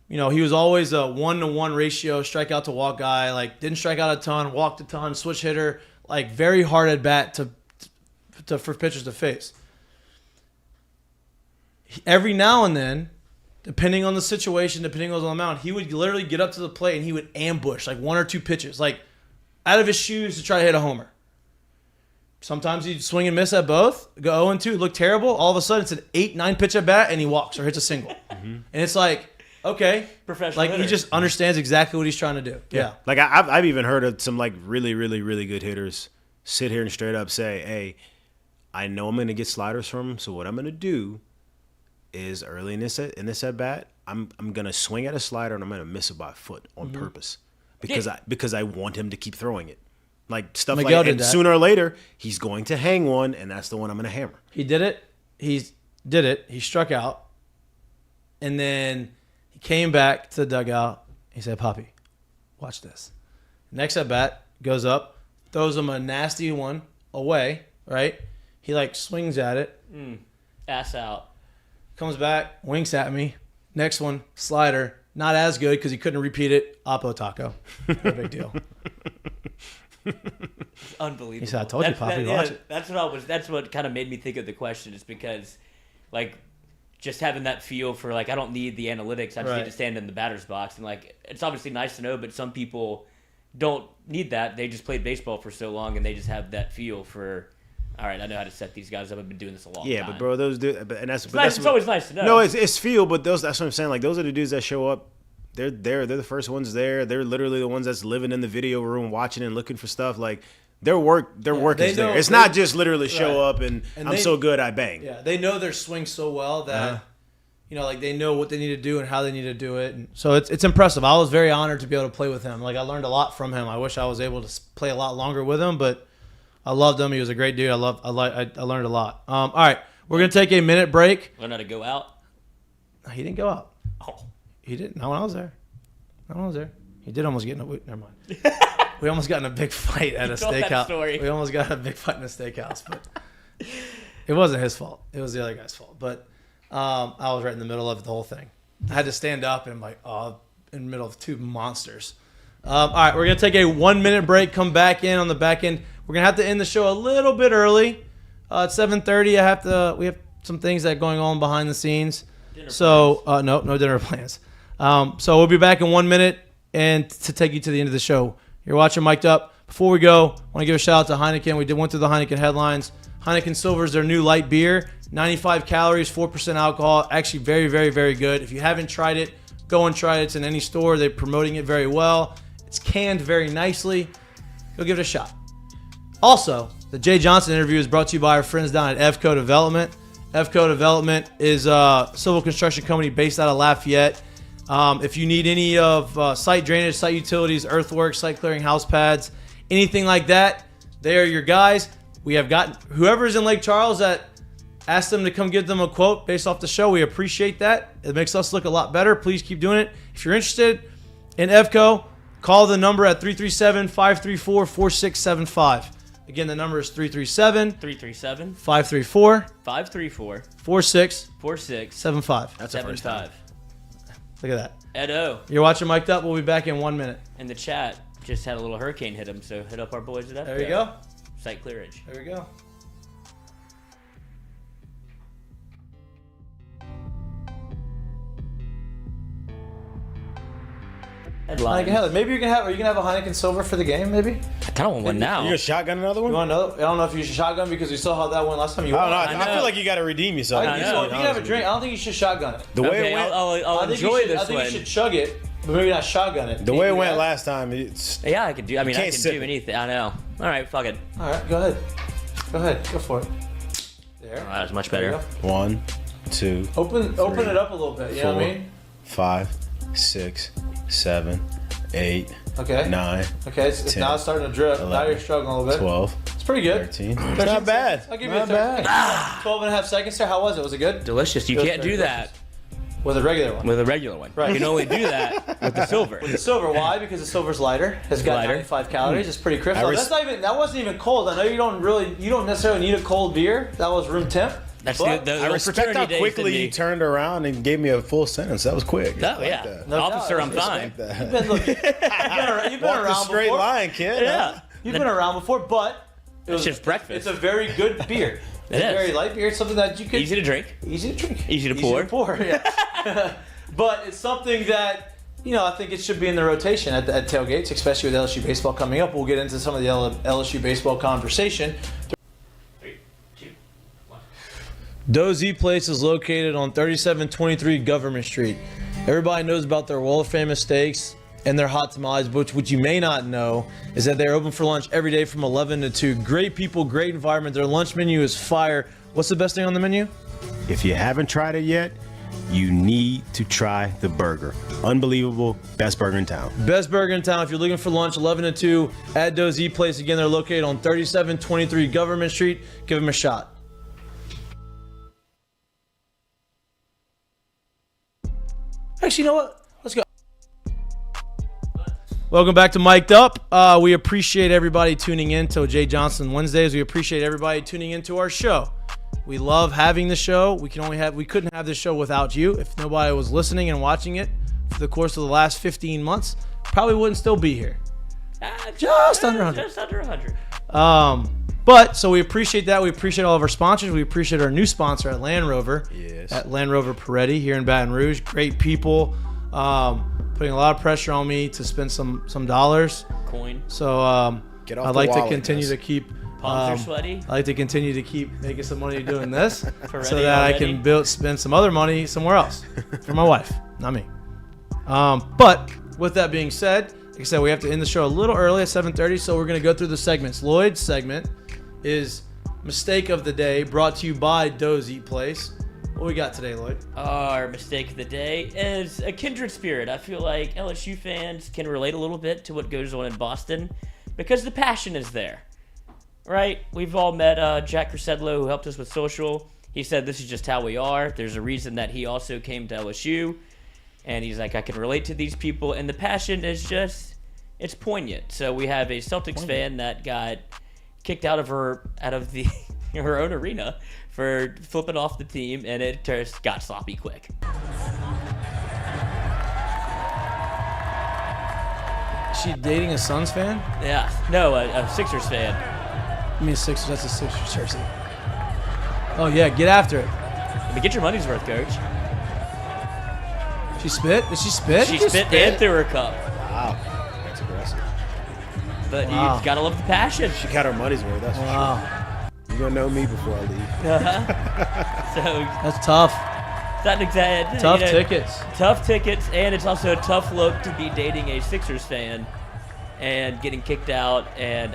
he was always a 1-to-1 ratio strikeout to walk guy. Didn't strike out a ton, walked a ton, switch hitter. Very hard at bat for pitchers to face. Every now and then, depending on the situation, depending on the amount, he would literally get up to the plate and he would ambush 1 or 2 pitches, out of his shoes to try to hit a homer. Sometimes he'd swing and miss at both, go 0-2, look terrible. All of a sudden, it's an 8-9 pitch at bat, and he walks or hits a single. Mm-hmm. And it's okay, professional hitter. He just understands exactly what he's trying to do. Yeah. I've even heard of some really, really, really good hitters sit here and straight up say, hey, I know I'm going to get sliders from him, so what I'm going to do is early in this at bat, I'm going to swing at a slider and I'm going to miss it by a foot on purpose because I want him to keep throwing it. Stuff Miguel and sooner or later he's going to hang one, and that's the one I'm going to hammer. He did it. He struck out, and then he came back to the dugout. He said, "Poppy, watch this." Next at bat, goes up, throws him a nasty one away. Right? He swings at it. Ass out. Comes back, winks at me. Next one, slider. Not as good because he couldn't repeat it. Oppo taco. No big deal. It's unbelievable. He said, "I told you, Poppy, watch it." That's what kind of made me think of the question, is because, just having that feel for I don't need the analytics. I just need to stand in the batter's box, and it's obviously nice to know, but some people don't need that. They just played baseball for so long, and they just have that feel for, all right, I know how to set these guys up. I've been doing this a long time. Yeah, but bro, those dudes, it's always nice to know. No, it's feel, but that's what I'm saying. Those are the dudes that show up. They're the first ones there. They're literally the ones that's living in the video room, watching and looking for stuff. Their work is there. It's not just literally show up and I'm so good I bang. Yeah, they know their swing so well that they know what they need to do and how they need to do it. And so it's impressive. I was very honored to be able to play with him. I learned a lot from him. I wish I was able to play a lot longer with him, but I loved him. He was a great dude. I learned a lot. All right, we're gonna take a minute break. Learn how to go out. He didn't go out. Oh. He didn't. Not when I was there. He did almost get in a... Never mind. We almost got in a big fight at a steakhouse. We almost got in a big fight in a steakhouse, but it wasn't his fault. It was the other guy's fault. But I was right in the middle of the whole thing. I had to stand up and in the middle of 2 monsters. All right, we're going to take a 1-minute break, come back in on the back end. We're going to have to end the show a little bit early. At 7:30, we have some things that are going on behind the scenes. No dinner plans. So we'll be back in 1 minute and to take you to the end of the show. You're watching Mik'd Up. Before we go, I want to give a shout out to Heineken. We went through the Heineken headlines. Heineken Silver is their new light beer. 95 calories, 4% alcohol. Actually very, very, very good. If you haven't tried it, go and try it. It's in any store. They're promoting it very well. It's canned very nicely. Go give it a shot. Also, the Jay Johnson interview is brought to you by our friends down at EVCO Development. EVCO Development is a civil construction company based out of Lafayette. If you need any of site drainage, site utilities, earthwork, site clearing, house pads, anything like that, they are your guys. We have gotten whoever's in Lake Charles that asked them to come give them a quote based off the show. We appreciate that. It makes us look a lot better. Please keep doing it. If you're interested in EVCO, call the number at 337-534-4675. Again, the number is 337 534 4675. That's the first time. Look at that. Edo You're watching Miked Up. We'll be back in 1 minute. in the chat just had a little hurricane hit him, so hit up our boys at There you go. Site clearage. There we go. Headline. Maybe you're gonna have. Are you gonna have a Heineken Silver for the game? Maybe. I kind of want one now. You gonna shotgun another one? You want another? I don't know if you should shotgun because we saw how that went last time. You I don't know. won. I feel like you got to redeem yourself. I think so. If you can have a drink, I don't think you should shotgun it. The way Okay, it went, I'll I think enjoy you should, this I think one. you should chug it, but maybe not shotgun it. the way it went last time, it's Yeah, I can do. I mean, I can't can sip do it. anything. I know. All right, fuck it. All right, go ahead. Go ahead. Go for it. There. Oh, that's much There you better. go. 1, 2, Open it up a little bit. You know what I mean? 5, 6, 7, 8, Okay. 9, Okay. It's 10, now it's starting to drip. Now 11, you're struggling a little bit. 12, It's pretty good. 13. It's not bad. I'll give you Not a bad. 12 and a half seconds there. How was it? Was it good? Delicious. You Good, can't very do that With a regular one. with a regular one. Right. You can only do that with the silver. The silver, why? Because the silver's lighter. It's got Lighter. 95 calories. It's pretty crisp. I Now, res- that's not even. That wasn't even cold. I know you don't necessarily need a cold beer. That was room temp. That's But the I respect fraternity how days quickly to you me. turned around and gave me a full sentence. That was quick. Oh, I like yeah. that. No doubt. Officer, I'm fine. Respect that. You've been, look, you've been Walk the around straight before. line, kid. Yeah. You've been around before, but It's just breakfast. It's a very good beer. It's It a is. very light beer. It's something that you could Easy to drink. easy to drink, Easy to pour. Yeah. But it's something that I think it should be in the rotation at tailgates, especially with LSU baseball coming up. We'll get into some of the LSU baseball conversation. 3, 2, 1. Dozy Place is located on 3723 Government Street. Everybody knows about their World of Famous steaks and their hot tamales, but what you may not know is that they're open for lunch every day from 11 to 2. Great people, great environment. Their lunch menu is fire. What's the best thing on the menu? If you haven't tried it yet, you need to try the burger. Unbelievable. Best burger in town. Best burger in town. If you're looking for lunch, 11 to 2 at Dozy Place. Again, they're located on 3723 Government Street. Give them a shot. Actually, you know what? Let's go. Welcome back to Mic'd Up. We appreciate everybody tuning in to Jay Johnson Wednesdays. We appreciate everybody tuning into our show. We love having the show. We couldn't have this show without you. If nobody was listening and watching it for the course of the last 15 months, probably wouldn't still be here. Just under 100. Just under 100. But so we appreciate that. We appreciate all of our sponsors. We appreciate our new sponsor at Land Rover. Yes. At Land Rover Peretti here in Baton Rouge. Great people. Putting a lot of pressure on me to spend some dollars. Coin. So Get off I'd the like to wallet, continue guys. to keep. Palms are sweaty. I like to continue to keep making some money doing this, Peretti so that I already. can spend some other money somewhere else for my wife, not me. But with that being said, like I said, we have to end the show a little early at 7:30, so we're going to go through the segments. Lloyd's segment is Mistake of the Day, brought to you by Dozy Place. What we got today, Lloyd? Our mistake of the day is a kindred spirit. I feel like LSU fans can relate a little bit to what goes on in Boston because the passion is there, right? We've all met Jack Corsedlo, who helped us with social. He said this is just how we are. There's a reason that he also came to LSU, and he's like, I can relate to these people, and the passion is just, it's poignant. So we have a Celtics fan that got kicked out of the her own arena for flipping off the team, and it just got sloppy quick. Is she dating a Suns fan? Yeah, no, a Sixers fan. I mean, Sixers. That's a Sixers jersey. Oh yeah, get after it. I mean, get your money's worth, coach. She spit? Did she spit? She spit and threw her cup, Wow. That's aggressive. but Wow. you've got to love the passion. She got her money's worth. That's for sure. Wow. You're gonna know me before I leave. So That's tough. not exactly Tough tickets. Tough tickets, and it's also a tough look to be dating a Sixers fan and getting kicked out. And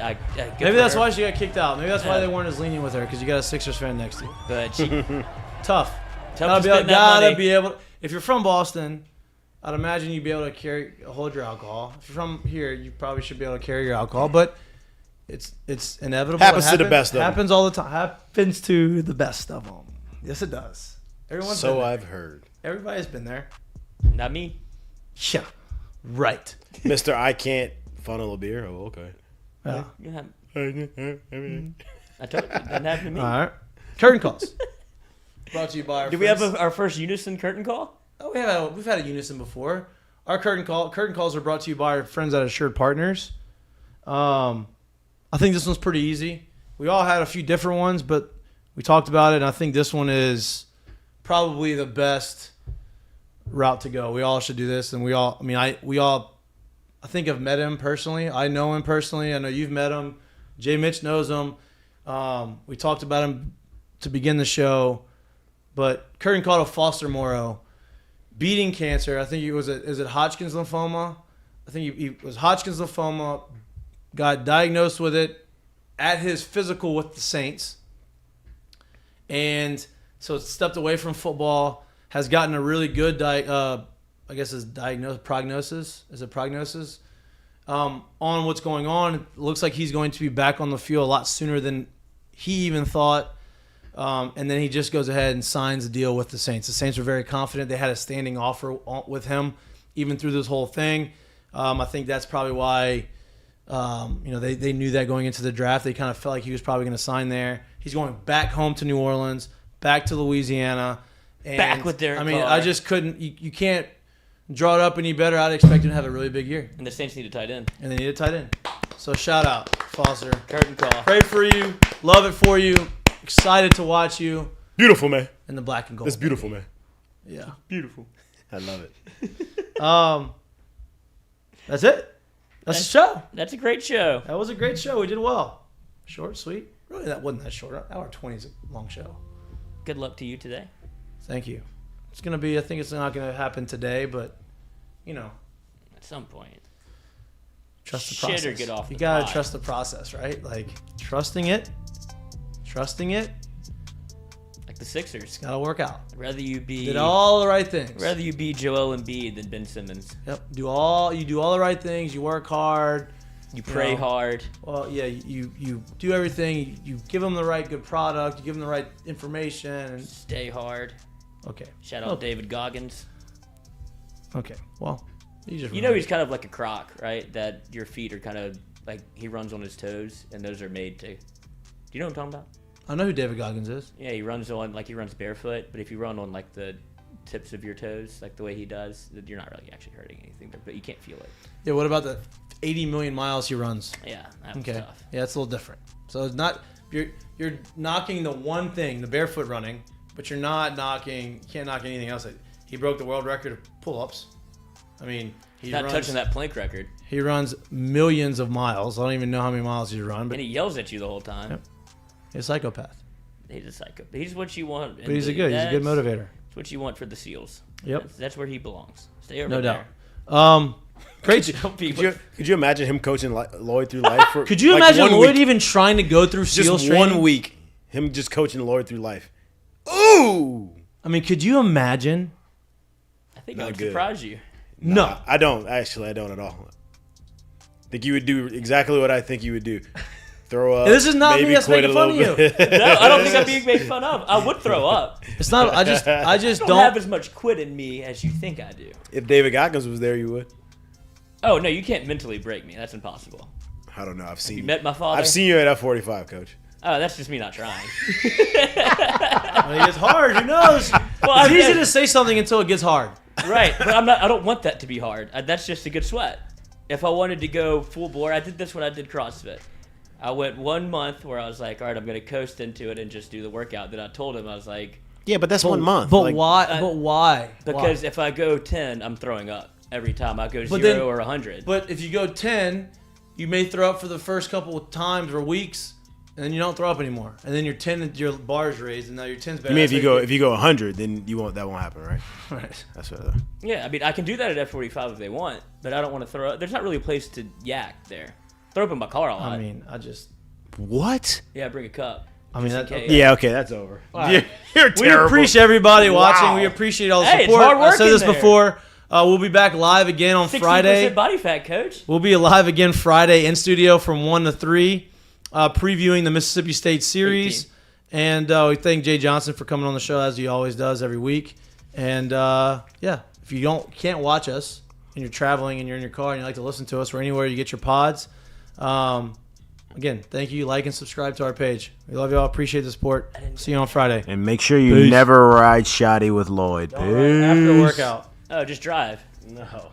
Maybe that's why she got kicked out. Maybe that's why they weren't as lenient with her, because you got a Sixers fan next to you. But she, Tough. to spend that money. Be able. If you're from Boston, I'd imagine you'd be able to hold your alcohol. If you're from here, you probably should be able to carry your alcohol. But it's inevitable. Happens to the best of them. Happens all the time. Happens to the best of them. Yes, it does. Everyone's been So there. I've heard. Everybody's been there. Not me. Yeah. Right. Mr. I can't funnel a beer. Oh, okay. Yeah. Yeah. I told you, it didn't happen to me. All right. Curtain calls. Brought to you by our Did we have friends. our first unison curtain call? Oh, we've had a unison before. Our curtain calls are brought to you by our friends at Assured Partners. I think this one's pretty easy. We all had a few different ones, but we talked about it, and I think this one is probably the best route to go. We all should do this, and I think I've met him personally. I know him personally. I know you've met him. Mitch knows him. We talked about him to begin the show, but curtain call to Foster Morrow. Beating cancer. I think is it Hodgkin's lymphoma? I think he was Hodgkin's lymphoma, got diagnosed with it at his physical with the Saints. And so stepped away from football, has gotten a really good prognosis. Is it prognosis? On what's going on. It looks like he's going to be back on the field a lot sooner than he even thought. And then he just goes ahead and signs a deal with the Saints. The Saints were very confident. They had a standing offer with him even through this whole thing. I think that's probably why they knew that going into the draft. They kind of felt like he was probably going to sign there. He's going back home to New Orleans, back to Louisiana. And, Back with Derek Carr. I just couldn't – you can't draw it up any better. I'd expect him to have a really big year. And the Saints need a tight end. And they need a tight end. So shout out, Foster. Curtain call. Pray for you. Love it for you. Excited to watch you Beautiful, man. in the black and gold. That's beautiful, man. Yeah. Beautiful. I love it. That's it. That's the show. That's a great show. That was a great show. We did well. Short, sweet. Really, that wasn't that short. Hour 20 is a long show. Good luck to you today. Thank you. It's going to be, I think it's not going to happen today, but, At some point. trust the Shit process. or get off You the got to pot. trust the process, right? Like, trusting it. Like the Sixers. Got to work out. Rather you be Did all the right things. rather you be Joel Embiid than Ben Simmons. Yep. You do all the right things. You work hard. You pray hard. Well, yeah, you do everything. You give them the right good product. You give them the right information. And, Stay hard. okay. Shout out David Goggins. Okay. Well, You know he's kind of like a croc, right? That your feet are kind of like he runs on his toes, and those are made to. Do you know what I'm talking about? I know who David Goggins is. Yeah, he runs barefoot, but if you run on like the tips of your toes, like the way he does, you're not really actually hurting anything, but you can't feel it. Yeah. What about the 80 million miles he runs? Yeah, that was Okay. tough. Yeah, it's a little different. So it's not you're knocking the one thing, the barefoot running, but you're not knocking. You can't knock anything else. He broke the world record of pull-ups. I mean, He's not touching that plank record, He runs millions of miles. I don't even know how many miles he's run, but and he yells at you the whole time. Yep. He's a psychopath. He's a psycho. He's what you want. But he's a good motivator. It's what you want for the SEALs. Yep. That's where he belongs. Stay over No there. doubt. Great. Don't be Could you imagine him coaching Lloyd through life? For, Could you like, imagine 1 Lloyd week? even trying to go through SEALs Just training? 1 week, him just coaching Lloyd through life. Ooh! I mean, could you imagine? I think Not I would good. surprise you. No. I don't. Actually, I don't at all. I think you would do exactly what I think you would do. Throw up. And this is not me maybe that's quit making a fun of little you. bit. No, I don't think I'm being made fun of. I would throw up. It's not. I just I don't don't. have as much quit in me as you think I do. If David Goggins was there, you would. Oh no, you can't mentally break me. That's impossible. I don't know. I've seen You met my father. I've seen you at F45, Coach. Oh, that's just me not trying. I mean, it's hard. Who knows? Well, It's I easy mean- to say something until it gets hard. Right, but I'm not. I don't want that to be hard. That's just a good sweat. If I wanted to go full bore, I did this when I did CrossFit. I went 1 month where I was like, all right, I'm going to coast into it and just do the workout. Then I told him, I was like, Yeah, but that's 1 month. But Like, why? But why? because Why? if I go 10, I'm throwing up every time. I go But 0 then- or 100. But if you go 10, you may throw up for the first couple of times or weeks, and then you don't throw up anymore, and then your bar is raised, and now your 10's better. I mean, if you go 100, then that won't happen, right? Right. That's what. Yeah, I mean, I can do that at F45 if they want, but I don't want to throw up. There's not really a place to yak there. Throw up in my car a lot. I mean, What? Yeah, bring a cup. I mean, Just in that, case. Yeah, okay, that's over. Right. You're we terrible. appreciate everybody watching. Wow. We appreciate all the Hey, it's support. hard I said work this in there. before. We'll be back live again on 60% Friday. body fat, coach. We'll be live again Friday in studio from 1 to 3, previewing the Mississippi State series. 18. And we thank Jay Johnson for coming on the show as he always does every week. And yeah, if you can't watch us and you're traveling and you're in your car and you like to listen to us, we're anywhere you get your pods. Again, thank you. Like and subscribe to our page. We love you all. Appreciate the support. See you on Friday. And make sure you Peace. never ride shoddy with Lloyd. After the workout. Oh, just drive. No.